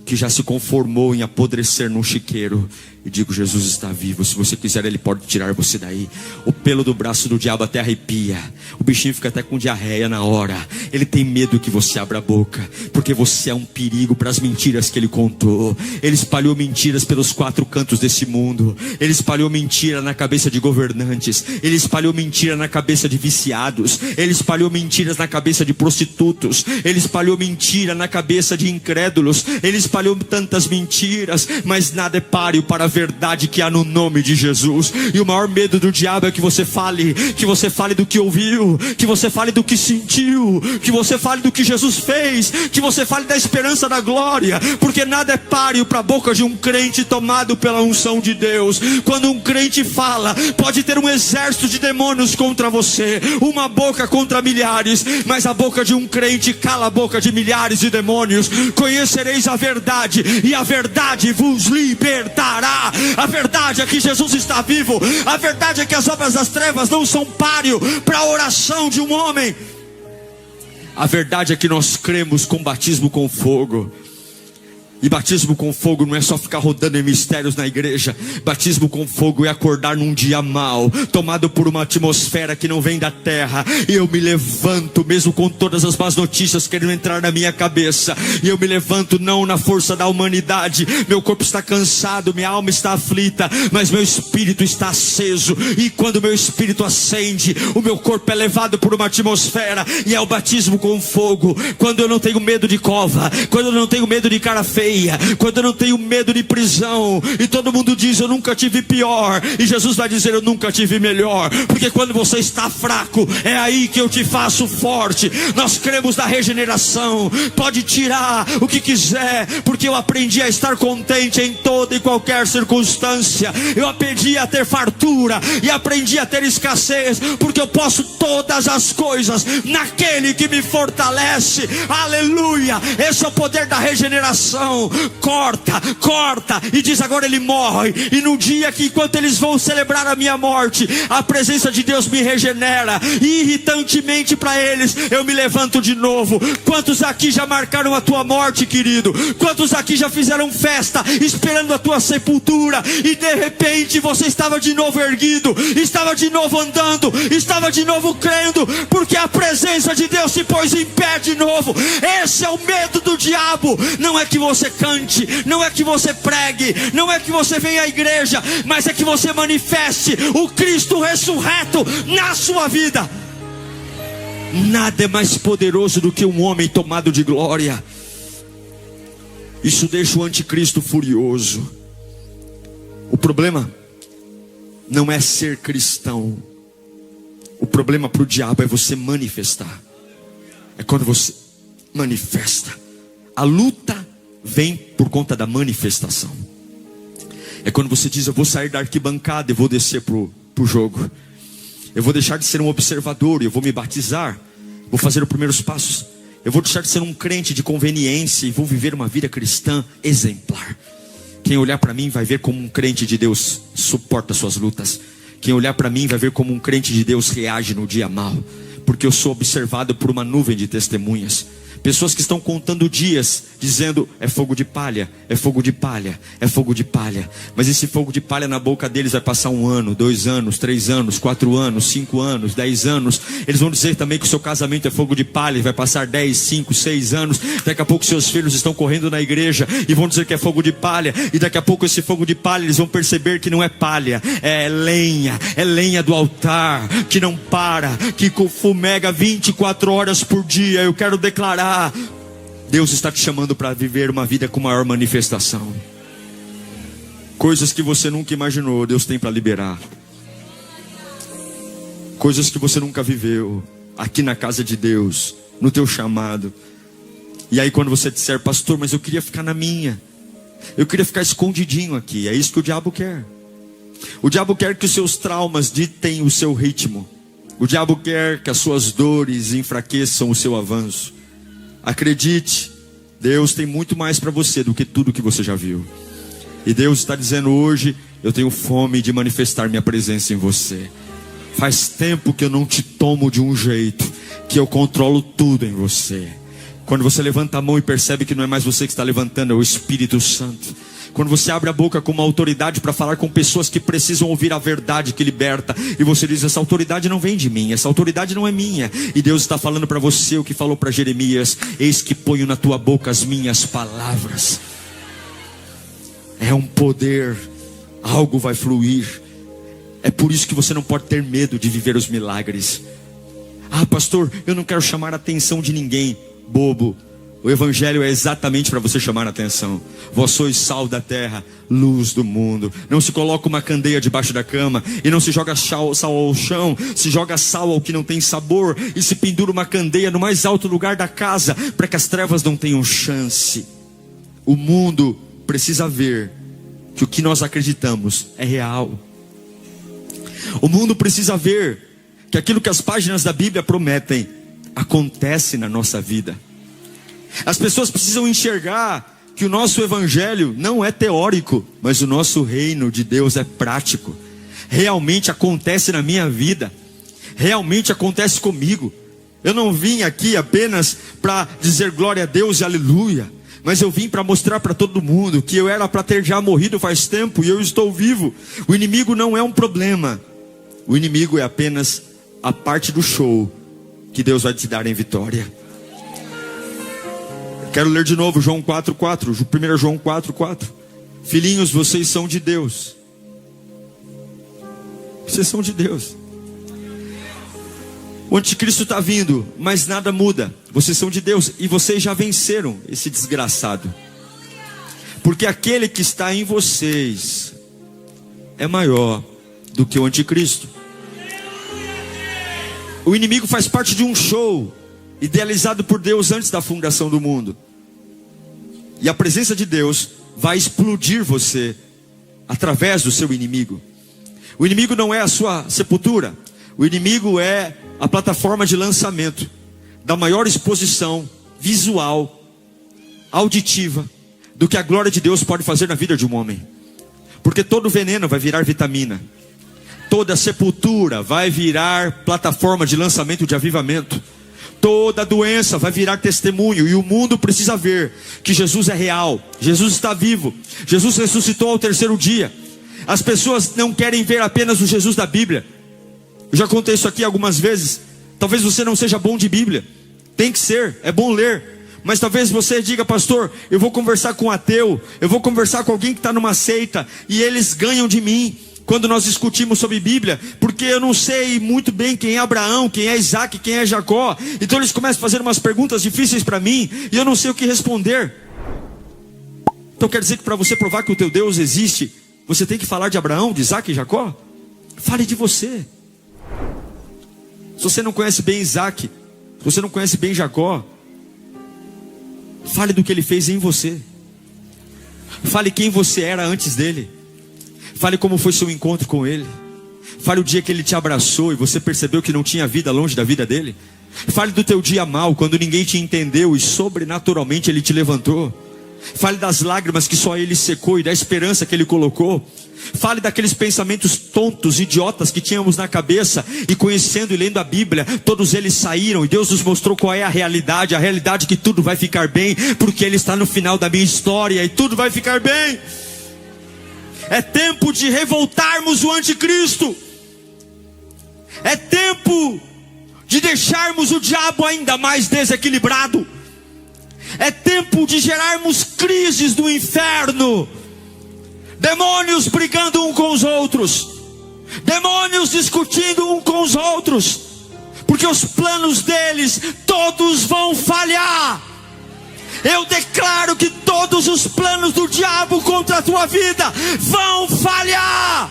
que já se conformou em apodrecer num chiqueiro, e digo, Jesus está vivo. Se você quiser, Ele pode tirar você daí. O pelo do braço do diabo até arrepia. O bichinho fica até com diarreia na hora. Ele tem medo que você abra a boca, porque você é um perigo para as mentiras que ele contou. Ele espalhou mentiras pelos 4 cantos desse mundo. Ele espalhou mentira na cabeça de governantes. Ele espalhou mentira na cabeça de viciados. Ele espalhou mentiras na cabeça de prostitutos. Ele espalhou mentira na cabeça de incrédulos. Ele espalhou espalhou tantas mentiras, mas nada é páreo para a verdade que há no nome de Jesus. E o maior medo do diabo é que você fale do que ouviu, que você fale do que sentiu, que você fale do que Jesus fez, que você fale da esperança da glória, porque nada é páreo para a boca de um crente tomado pela unção de Deus. Quando um crente fala, pode ter um exército de demônios contra você, uma boca contra milhares, mas a boca de um crente cala a boca de milhares de demônios. Conhecereis a verdade, e a verdade vos libertará. A verdade é que Jesus está vivo. A verdade é que as obras das trevas não são páreo para a oração de um homem. A verdade é que nós cremos com batismo com fogo. E batismo com fogo não é só ficar rodando em mistérios na igreja. Batismo com fogo é acordar num dia mau, tomado por uma atmosfera que não vem da terra, e eu me levanto, mesmo com todas as más notícias querendo entrar na minha cabeça, e eu me levanto não na força da humanidade. Meu corpo está cansado, minha alma está aflita, mas meu espírito está aceso. E quando meu espírito acende, o meu corpo é levado por uma atmosfera, e é o batismo com fogo. Quando eu não tenho medo de cova, quando eu não tenho medo de cara feia, quando eu não tenho medo de prisão, e todo mundo diz eu nunca tive pior, e Jesus vai dizer eu nunca tive melhor, porque quando você está fraco, é aí que eu te faço forte. Nós cremos na regeneração. Pode tirar o que quiser, porque eu aprendi a estar contente em toda e qualquer circunstância. Eu aprendi a ter fartura e aprendi a ter escassez, porque eu posso todas as coisas naquele que me fortalece. Aleluia! Esse é o poder da regeneração. Corta, e diz agora ele morre, e no dia que enquanto eles vão celebrar a minha morte, a presença de Deus me regenera, e irritantemente para eles, eu me levanto de novo. Quantos aqui já marcaram a tua morte, querido? Quantos aqui já fizeram festa, esperando a tua sepultura, e de repente você estava de novo erguido, estava de novo andando, estava de novo crendo, porque a presença de Deus se pôs em pé de novo. Esse é o medo do diabo. Não é que você cante, não é que você pregue, não é que você venha à igreja, mas é que você manifeste o Cristo ressurreto na sua vida. Nada é mais poderoso do que um homem tomado de glória. Isso deixa o anticristo furioso. O problema não é ser cristão. O problema para o diabo é você manifestar. É quando você manifesta. A luta vem por conta da manifestação. É quando você diz, eu vou sair da arquibancada e vou descer pro jogo. Eu vou deixar de ser um observador e eu vou me batizar. Vou fazer os primeiros passos. Eu vou deixar de ser um crente de conveniência e vou viver uma vida cristã exemplar. Quem olhar para mim vai ver como um crente de Deus suporta suas lutas. Quem olhar para mim vai ver como um crente de Deus reage no dia mau. Porque eu sou observado por uma nuvem de testemunhas. Pessoas que estão contando dias, dizendo, é fogo de palha, é fogo de palha, é fogo de palha. Mas esse fogo de palha na boca deles vai passar 1 ano, 2 anos, 3 anos, 4 anos, 5 anos, 10 anos. Eles vão dizer também que o seu casamento é fogo de palha, e vai passar 10, 5, 6 anos. Daqui a pouco seus filhos estão correndo na igreja e vão dizer que é fogo de palha. E daqui a pouco esse fogo de palha, eles vão perceber que não é palha, é lenha do altar, que não para, que fumega 24 horas por dia. Eu quero declarar, Deus está te chamando para viver uma vida com maior manifestação. Coisas que você nunca imaginou, Deus tem para liberar. Coisas que você nunca viveu aqui na casa de Deus, no teu chamado. E aí quando você disser, pastor, mas eu queria ficar na minha, eu queria ficar escondidinho aqui. É isso que o diabo quer. O diabo quer que os seus traumas ditem o seu ritmo. O diabo quer que as suas dores enfraqueçam o seu avanço. Acredite, Deus tem muito mais para você do que tudo que você já viu. E Deus está dizendo hoje, eu tenho fome de manifestar minha presença em você. Faz tempo que eu não te tomo de um jeito, que eu controlo tudo em você. Quando você levanta a mão e percebe que não é mais você que está levantando, é o Espírito Santo. Quando você abre a boca com uma autoridade para falar com pessoas que precisam ouvir a verdade que liberta, e você diz, essa autoridade não vem de mim, essa autoridade não é minha. E Deus está falando para você o que falou para Jeremias, eis que ponho na tua boca as minhas palavras. É um poder, algo vai fluir. É por isso que você não pode ter medo de viver os milagres. Ah, pastor, eu não quero chamar a atenção de ninguém. Bobo, O evangelho é exatamente para você chamar a atenção. Vós sois sal da terra, luz do mundo. Não se coloca uma candeia debaixo da cama e não se joga sal ao chão. Se joga sal ao que não tem sabor e se pendura uma candeia no mais alto lugar da casa, para que as trevas não tenham chance. O mundo precisa ver que o que nós acreditamos é real. O mundo precisa ver que aquilo que as páginas da Bíblia prometem acontece na nossa vida. As pessoas precisam enxergar que o nosso evangelho não é teórico, mas o nosso reino de Deus é prático. Realmente acontece na minha vida, realmente acontece comigo. Eu não vim aqui apenas para dizer glória a Deus e aleluia, mas eu vim para mostrar para todo mundo que eu era para ter já morrido faz tempo e eu estou vivo. O inimigo não é um problema, o inimigo é apenas a parte do show que Deus vai te dar em vitória. Quero ler de novo João 4,4. 1 João 4,4. Filhinhos, vocês são de Deus. Vocês são de Deus. O anticristo está vindo, mas nada muda. Vocês são de Deus e vocês já venceram esse desgraçado. Porque aquele que está em vocês é maior do que o anticristo. O inimigo faz parte de um show idealizado por Deus antes da fundação do mundo. E a presença de Deus vai explodir você através do seu inimigo. O inimigo não é a sua sepultura. O inimigo é a plataforma de lançamento da maior exposição visual, auditiva, do que a glória de Deus pode fazer na vida de um homem. Porque todo veneno vai virar vitamina. Toda sepultura vai virar plataforma de lançamento de avivamento. Toda doença vai virar testemunho. E o mundo precisa ver que Jesus é real. Jesus está vivo. Jesus ressuscitou ao terceiro dia. As pessoas não querem ver apenas o Jesus da Bíblia. Eu já contei isso aqui algumas vezes. Talvez você não seja bom de Bíblia. Tem que ser, é bom ler. Mas talvez você diga: pastor, eu vou conversar com um ateu, eu vou conversar com alguém que está numa seita, e eles ganham de mim quando nós discutimos sobre Bíblia, porque eu não sei muito bem quem é Abraão, quem é Isaac, quem é Jacó. Então eles começam a fazer umas perguntas difíceis para mim, e eu não sei o que responder. Então quer dizer que para você provar que o teu Deus existe, você tem que falar de Abraão, de Isaac e Jacó? Fale de você. Se você não conhece bem Isaac, se você não conhece bem Jacó, fale do que ele fez em você. Fale quem você era antes dele. Fale como foi seu encontro com ele. Fale o dia que ele te abraçou e você percebeu que não tinha vida longe da vida dele. Fale do teu dia mal, quando ninguém te entendeu e sobrenaturalmente ele te levantou. Fale das lágrimas que só ele secou e da esperança que ele colocou. Fale daqueles pensamentos tontos, idiotas que tínhamos na cabeça, e conhecendo e lendo a Bíblia, todos eles saíram e Deus nos mostrou qual é a realidade que tudo vai ficar bem, porque Ele está no final da minha história e tudo vai ficar bem. É tempo de revoltarmos o anticristo. É tempo de deixarmos o diabo ainda mais desequilibrado. É tempo de gerarmos crises do inferno. Demônios brigando um com os outros. Demônios discutindo um com os outros. Porque os planos deles todos vão falhar. Eu declaro que todos os planos do diabo contra a tua vida vão falhar.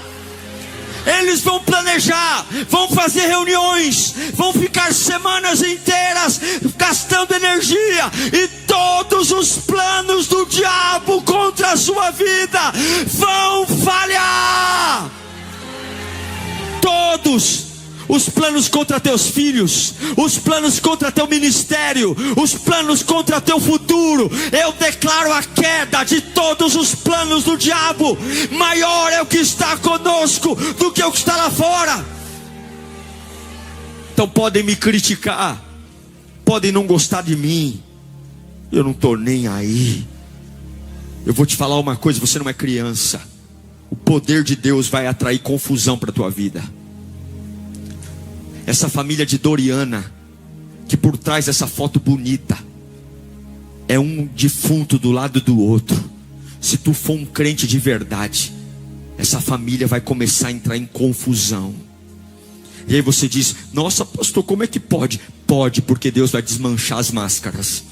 Eles vão planejar, vão fazer reuniões, vão ficar semanas inteiras gastando energia, e todos os planos do diabo contra a sua vida vão falhar. Todos os planos contra teus filhos, os planos contra teu ministério, os planos contra teu futuro, eu declaro a queda de todos os planos do diabo. Maior é o que está conosco do que o que está lá fora. Então podem me criticar, podem não gostar de mim, eu não estou nem aí. Eu vou te falar uma coisa: você não é criança. O poder de Deus vai atrair confusão para a tua vida. Essa família de Doriana, que por trás dessa foto bonita é um defunto do lado do outro. Se tu for um crente de verdade, essa família vai começar a entrar em confusão. E aí você diz: nossa pastor, como é que pode? Pode, porque Deus vai desmanchar as máscaras.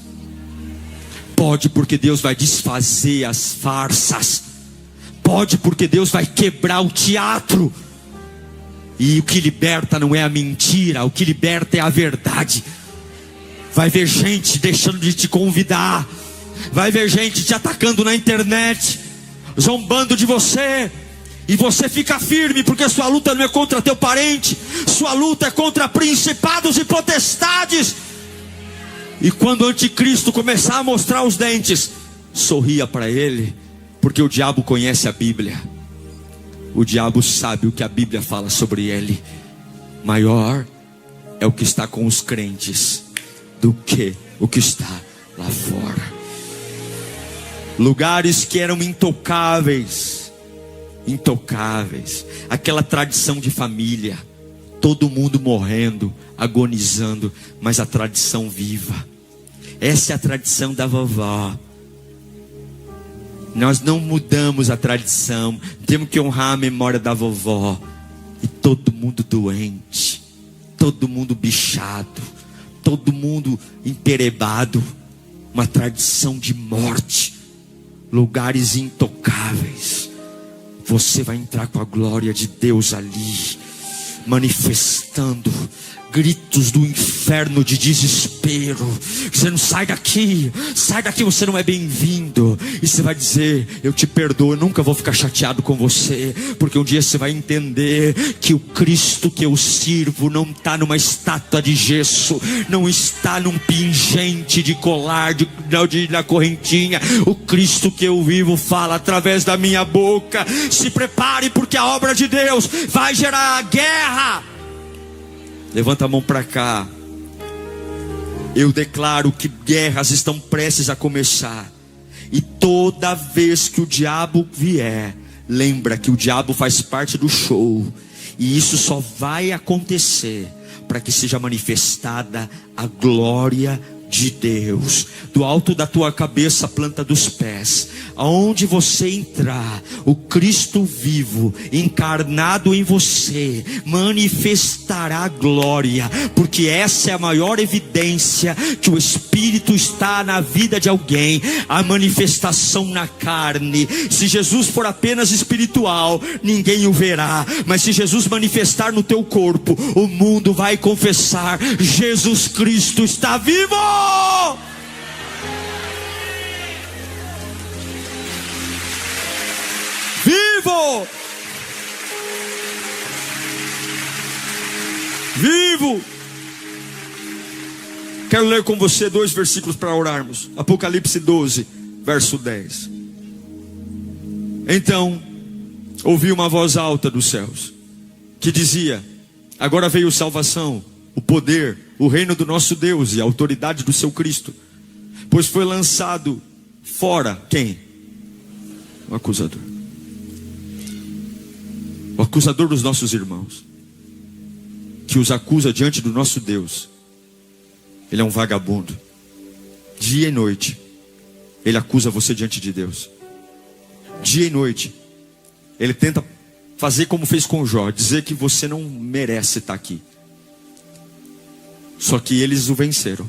Pode, porque Deus vai desfazer as farsas. Pode, porque Deus vai quebrar o teatro. E o que liberta não é a mentira, o que liberta é a verdade. Vai ver gente deixando de te convidar. Vai ver gente te atacando na internet, zombando de você. E você fica firme, porque sua luta não é contra teu parente. Sua luta é contra principados e potestades. E quando o anticristo começar a mostrar os dentes, sorria para ele, porque o diabo conhece a Bíblia. O diabo sabe o que a Bíblia fala sobre ele. Maior é o que está com os crentes do que o que está lá fora. Lugares que eram intocáveis, aquela tradição de família, todo mundo morrendo, agonizando, mas a tradição viva. Essa é a tradição da vovó. Nós não mudamos a tradição, temos que honrar a memória da vovó. E todo mundo doente, todo mundo bichado, todo mundo emperebado. Uma tradição de morte, lugares intocáveis. Você vai entrar com a glória de Deus ali, manifestando gritos do inferno de desespero. Você não sai daqui, você não é bem-vindo. E você vai dizer: eu te perdoo, eu nunca vou ficar chateado com você, porque um dia você vai entender que o Cristo que eu sirvo não está numa estátua de gesso, não está num pingente de colar, na correntinha. O Cristo que eu vivo fala através da minha boca. Se prepare, porque a obra de Deus vai gerar guerra. Levanta a mão para cá. Eu declaro que guerras estão prestes a começar. E toda vez que o diabo vier, lembra que o diabo faz parte do show. E isso só vai acontecer para que seja manifestada a glória de Deus. Do alto da tua cabeça, planta dos pés, aonde você entrar, o Cristo vivo, encarnado em você, manifestará a glória. Porque essa é a maior evidência que o Espírito está na vida de alguém, a manifestação na carne. Se Jesus for apenas espiritual, ninguém o verá. Mas se Jesus manifestar no teu corpo, o mundo vai confessar: Jesus Cristo está vivo. Vivo! Vivo! Quero ler com você 2 versículos para orarmos. Apocalipse 12, verso 10. Então ouvi uma voz alta dos céus, que dizia: agora veio salvação, o poder, o reino do nosso Deus e a autoridade do seu Cristo. Pois foi lançado fora, quem? O acusador. O acusador dos nossos irmãos, que os acusa diante do nosso Deus. Ele é um vagabundo. Dia e noite ele acusa você diante de Deus. Dia e noite ele tenta fazer como fez com Jó, dizer que você não merece estar aqui. Só que eles o venceram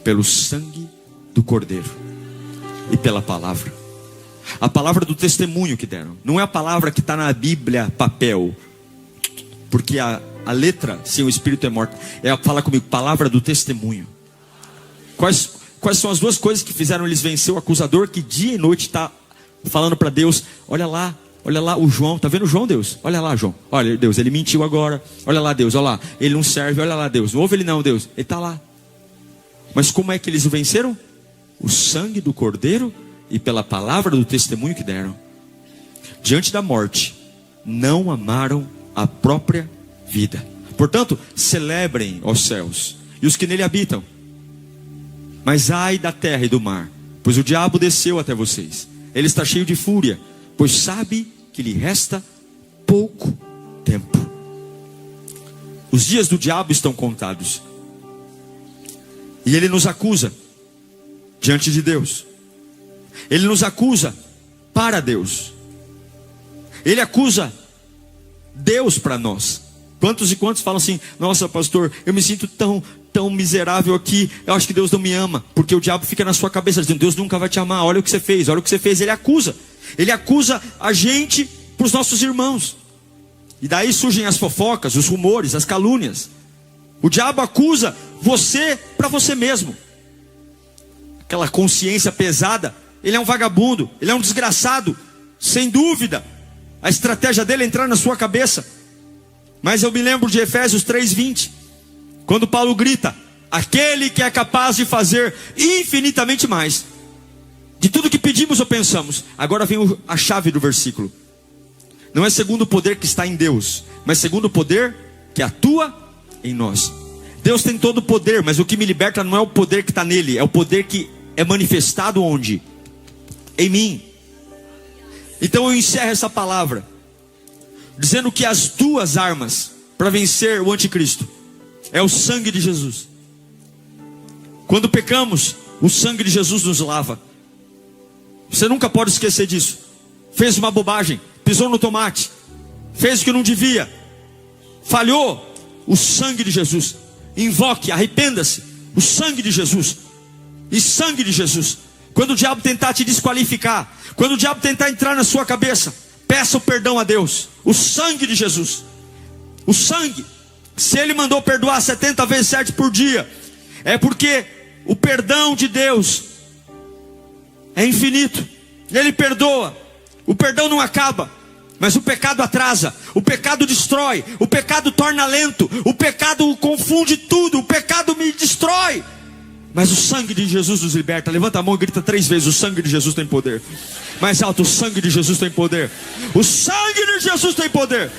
pelo sangue do Cordeiro e pela palavra. A palavra do testemunho que deram. Não é a palavra que está na Bíblia, papel. Porque a letra sem o Espírito é morta. Fala comigo, palavra do testemunho. Quais são as 2 coisas que fizeram eles vencer o acusador, que dia e noite está falando para Deus: olha lá o João, tá vendo o João, Deus? Olha lá, João, olha Deus, ele mentiu agora. Olha lá, Deus, olha lá, ele não serve. Olha lá, Deus, não ouve ele não, Deus, ele está lá. Mas como é que eles o venceram? O sangue do Cordeiro e pela palavra do testemunho que deram. Diante da morte, não amaram a própria vida. Portanto, celebrem, ó céus, e os que nele habitam. Mas ai da terra e do mar, pois o diabo desceu até vocês. Ele está cheio de fúria, pois sabe que lhe resta pouco tempo. Os dias do diabo estão contados. E ele nos acusa diante de Deus. Ele nos acusa para Deus. Ele acusa Deus para nós. Quantos e quantos falam assim: nossa pastor, eu me sinto tão miserável aqui, eu acho que Deus não me ama. Porque o diabo fica na sua cabeça dizendo: Deus nunca vai te amar, olha o que você fez, olha o que você fez. Ele acusa a gente para os nossos irmãos. E daí surgem as fofocas, os rumores, as calúnias. O diabo acusa você para você mesmo. Aquela consciência pesada. Ele é um vagabundo, ele é um desgraçado, sem dúvida. A estratégia dele é entrar na sua cabeça. Mas eu me lembro de Efésios 3:20, quando Paulo grita: aquele que é capaz de fazer infinitamente mais de tudo que pedimos ou pensamos. Agora vem a chave do versículo. Não é segundo o poder que está em Deus, mas segundo o poder que atua em nós. Deus tem todo o poder, mas o que me liberta não é o poder que está nele, é o poder que é manifestado onde? Em mim. Então eu encerro essa palavra dizendo que as duas armas para vencer o anticristo é o sangue de Jesus. Quando pecamos, o sangue de Jesus nos lava. Você nunca pode esquecer disso. Fez uma bobagem, pisou no tomate, fez o que não devia, falhou, o sangue de Jesus. Invoque, arrependa-se, o sangue de Jesus. E sangue de Jesus. Quando o diabo tentar te desqualificar, quando o diabo tentar entrar na sua cabeça, peça o perdão a Deus. O sangue de Jesus. O sangue. Se ele mandou perdoar 70 vezes 7 por dia, é porque o perdão de Deus é infinito. Ele perdoa. O perdão não acaba, mas o pecado atrasa, o pecado destrói, o pecado torna lento, o pecado confunde tudo, o pecado me destrói. Mas o sangue de Jesus nos liberta. Levanta a mão e grita 3 vezes: o sangue de Jesus tem poder. Mais alto: o sangue de Jesus tem poder. O sangue de Jesus tem poder.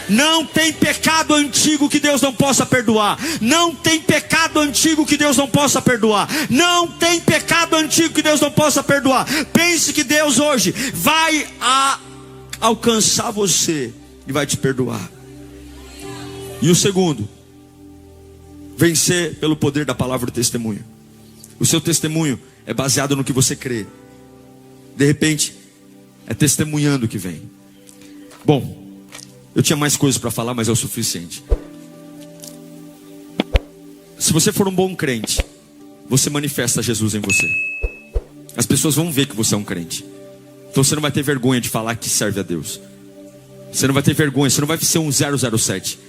Não tem pecado antigo que Deus não possa perdoar. Não tem pecado antigo que Deus não possa perdoar. Não tem pecado antigo que Deus não possa perdoar. Pense que Deus hoje vai alcançar você e vai te perdoar. E o segundo, vencer pelo poder da palavra do testemunho. O seu testemunho é baseado no que você crê. De repente, é testemunhando que vem. Bom, eu tinha mais coisas para falar, mas é o suficiente. Se você for um bom crente, você manifesta Jesus em você. As pessoas vão ver que você é um crente. Então você não vai ter vergonha de falar que serve a Deus. Você não vai ter vergonha, você não vai ser um 007.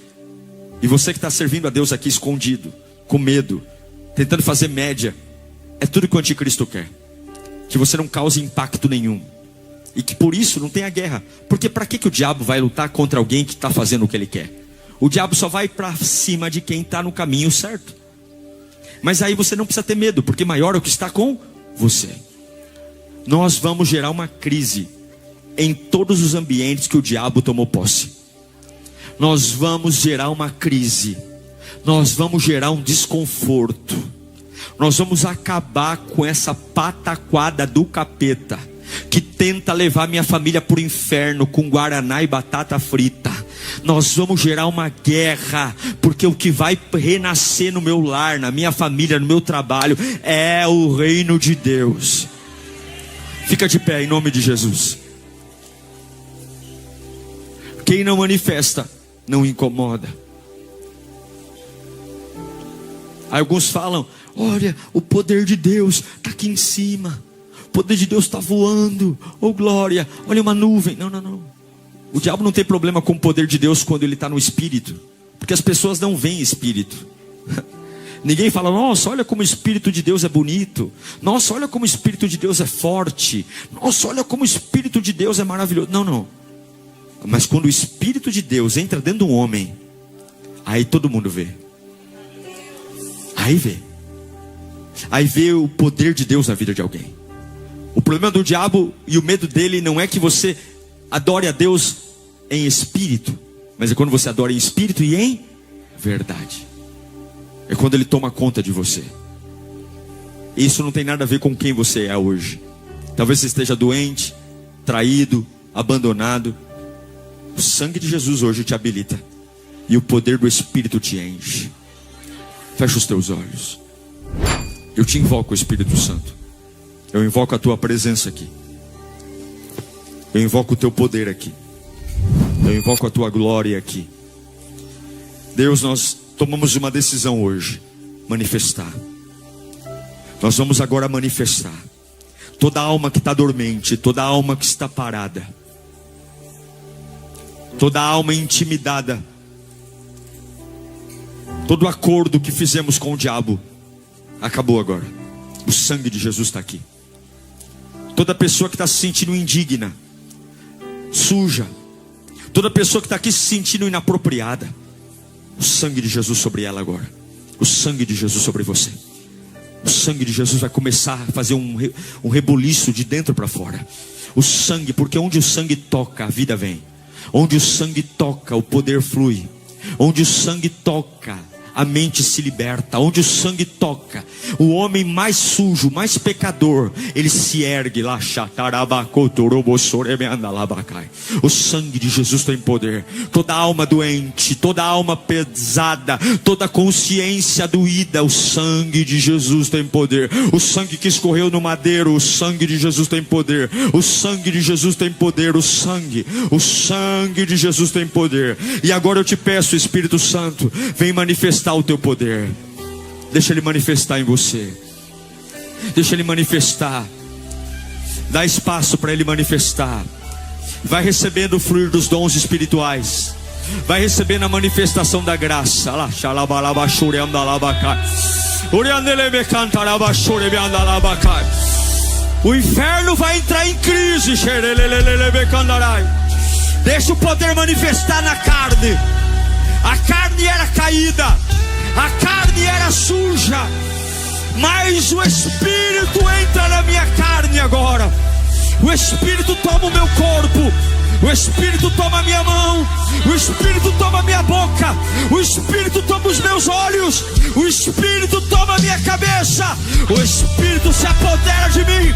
E você que está servindo a Deus aqui escondido, com medo, tentando fazer média, é tudo que o anticristo quer. Que você não cause impacto nenhum. E que por isso não tenha guerra. Porque para que o diabo vai lutar contra alguém que está fazendo o que ele quer? O diabo só vai para cima de quem está no caminho certo. Mas aí você não precisa ter medo, porque maior é o que está com você. Nós vamos gerar uma crise em todos os ambientes que o diabo tomou posse. Nós vamos gerar uma crise. Nós vamos gerar um desconforto. Nós vamos acabar com essa pataquada do capeta que tenta levar minha família para o inferno com guaraná e batata frita. Nós vamos gerar uma guerra, porque o que vai renascer no meu lar, na minha família, no meu trabalho, é o reino de Deus. Fica de pé em nome de Jesus. Quem não manifesta, não incomoda. Alguns falam: olha, o poder de Deus está aqui em cima. O poder de Deus está voando. Oh glória, olha uma nuvem. Não. O diabo não tem problema com o poder de Deus quando ele está no espírito. Porque as pessoas não veem espírito. Ninguém fala: nossa, olha como o Espírito de Deus é bonito. Nossa, olha como o Espírito de Deus é forte. Nossa, olha como o Espírito de Deus é maravilhoso. Não. Mas quando o Espírito de Deus entra dentro de um homem, aí todo mundo vê. Aí vê o poder de Deus na vida de alguém. O problema do diabo e o medo dele não é que você adore a Deus em espírito, mas é quando você adora em espírito e em verdade. É quando ele toma conta de você. Isso não tem nada a ver com quem você é hoje. Talvez você esteja doente, traído, abandonado. O sangue de Jesus hoje te habilita. E o poder do Espírito te enche. Fecha os teus olhos. Eu te invoco, Espírito Santo. Eu invoco a tua presença aqui. Eu invoco o teu poder aqui. Eu invoco a tua glória aqui. Deus, nós tomamos uma decisão hoje. manifestar. Nós vamos agora manifestar. Toda alma que está dormente, toda alma que está parada, toda alma intimidada, todo acordo que fizemos com o diabo, acabou agora. O sangue de Jesus está aqui. Toda pessoa que está se sentindo indigna, suja, toda pessoa que está aqui se sentindo inapropriada, o sangue de Jesus sobre ela agora. O sangue de Jesus sobre você. O sangue de Jesus vai começar a fazer um rebuliço de dentro para fora. O sangue, porque onde o sangue toca, a vida vem. Onde o sangue toca, o poder flui. Onde o sangue toca, a mente se liberta. Onde o sangue toca, o homem mais sujo, mais pecador, ele se ergue lá. O sangue de Jesus tem poder. Toda alma doente, toda alma pesada, toda consciência doída, o sangue de Jesus tem poder. O sangue que escorreu no madeiro, o sangue de Jesus tem poder. O sangue de Jesus tem poder. O sangue de Jesus tem poder. E agora eu te peço, Espírito Santo, vem manifestar o teu poder. Deixa ele manifestar em você. Deixa ele manifestar. Dá espaço para ele manifestar. Vai recebendo o fluir dos dons espirituais. Vai recebendo a manifestação da graça. O inferno vai entrar em crise. Deixa o poder manifestar na carne. A carne era caída, a carne era suja, mas o Espírito entra na minha carne agora. O Espírito toma o meu corpo, o Espírito toma a minha mão, o Espírito toma a minha boca, o Espírito toma os meus olhos, o Espírito toma a minha cabeça, o Espírito se apodera de mim.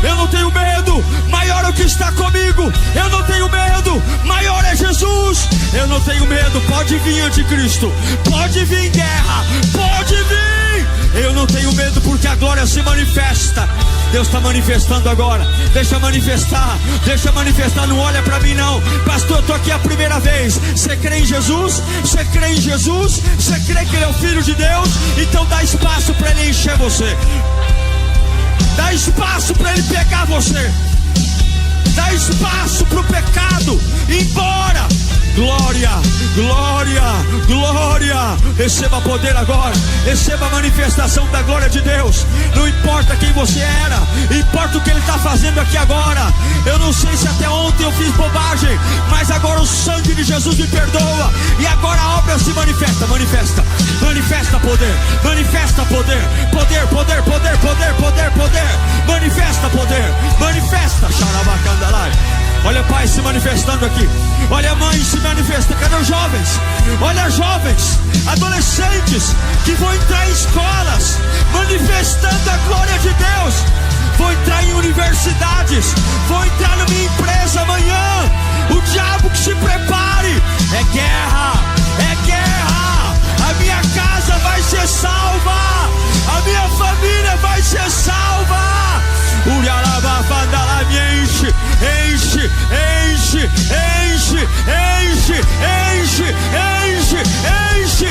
Eu não tenho medo, maior é o que está comigo. Eu não tenho medo, maior é Jesus. Eu não tenho medo, pode vir anticristo, pode vir guerra, pode vir. Eu não tenho medo porque a glória se manifesta. Deus está manifestando agora. Deixa manifestar, não olha para mim não. Pastor, eu estou aqui a primeira vez. Você crê em Jesus? Você crê em Jesus? Você crê que Ele é o Filho de Deus? Então dá espaço para Ele encher você. Dá espaço para Ele pegar você. Dá espaço para o pecado ir embora. Glória, glória, glória. Receba poder agora. Receba a manifestação da glória de Deus. Não importa quem você era, importa o que Ele está fazendo aqui agora. Eu não sei se até ontem eu fiz bobagem, mas agora o sangue de Jesus me perdoa. E agora a obra se manifesta. Manifesta, manifesta poder. Manifesta poder. Poder, poder, poder, poder, poder, poder. Manifesta poder. Manifesta. Xarabacandalai. Olha Pai se manifestando aqui. Olha a Mãe se manifesta. Cadê os jovens? Olha jovens, adolescentes que vão entrar em escolas manifestando a glória de Deus. Vou entrar em universidades, vou entrar na minha empresa amanhã. O diabo que se prepare. É guerra, é guerra. A minha casa vai ser salva, a minha família vai ser salva. Me enche, enche, enche, enche, enche, enche, enche, enche,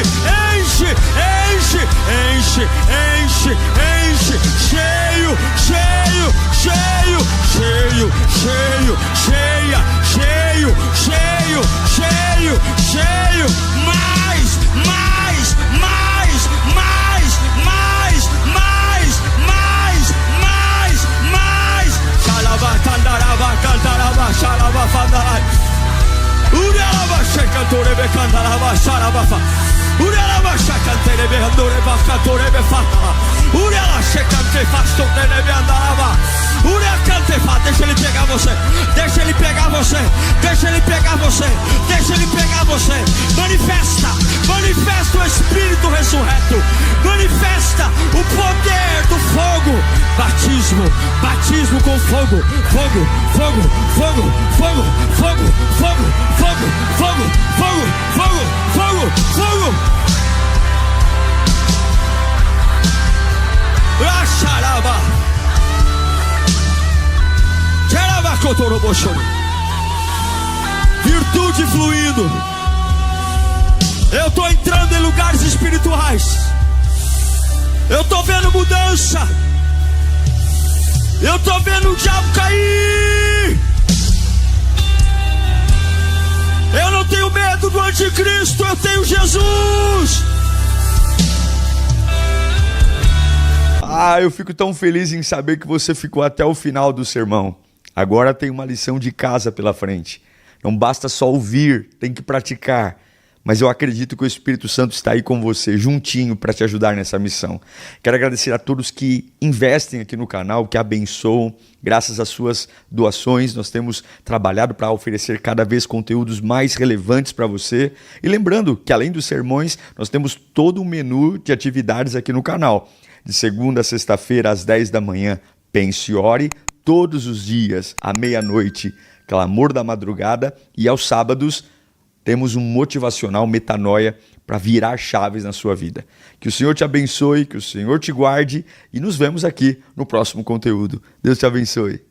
enche, enche, enche, enche, enche, cheio, cheio, cheio, cheio, cheio, cheia, cheio, cheio, cheio, cheio, mais, mais, mais, mais, mais, mais, mais, mais, mais. Xalaba, candaraba, cantaraba, xalaba, fandarai. Urialaba, xecantorebe, candaraba, xalaba, fa. Urialaba, xecanterebe, andoreba, cantorebe, fata. Uriala, xecante, fastonterebe, andaraba. Deixa ele pegar você. Deixa ele pegar você. Deixa ele pegar você. Deixa ele pegar você. Manifesta. Manifesta o Espírito ressurreto. Manifesta o poder do fogo. Batismo. Batismo com fogo. Fogo. Fogo. Fogo. Fogo. Fogo. Fogo. Fogo. Fogo. Fogo. Fogo. Fogo. Fogo. Racharaba. Virtude fluindo. Eu estou entrando em lugares espirituais. Eu estou vendo mudança. Eu estou vendo o diabo cair. Eu não tenho medo do anticristo, eu tenho Jesus. Eu fico tão feliz em saber que você ficou até o final do sermão. Agora tem uma lição de casa pela frente. Não basta só ouvir, tem que praticar. Mas eu acredito que o Espírito Santo está aí com você, juntinho, para te ajudar nessa missão. Quero agradecer a todos que investem aqui no canal, que abençoam. Graças às suas doações, nós temos trabalhado para oferecer cada vez conteúdos mais relevantes para você. E lembrando que, além dos sermões, nós temos todo um menu de atividades aqui no canal. De segunda a sexta-feira, às 10 da manhã, pense e ore. Todos os dias, à meia-noite, clamor da madrugada. E aos sábados, temos um motivacional Metanoia para virar chaves na sua vida. Que o Senhor te abençoe, que o Senhor te guarde e nos vemos aqui no próximo conteúdo. Deus te abençoe.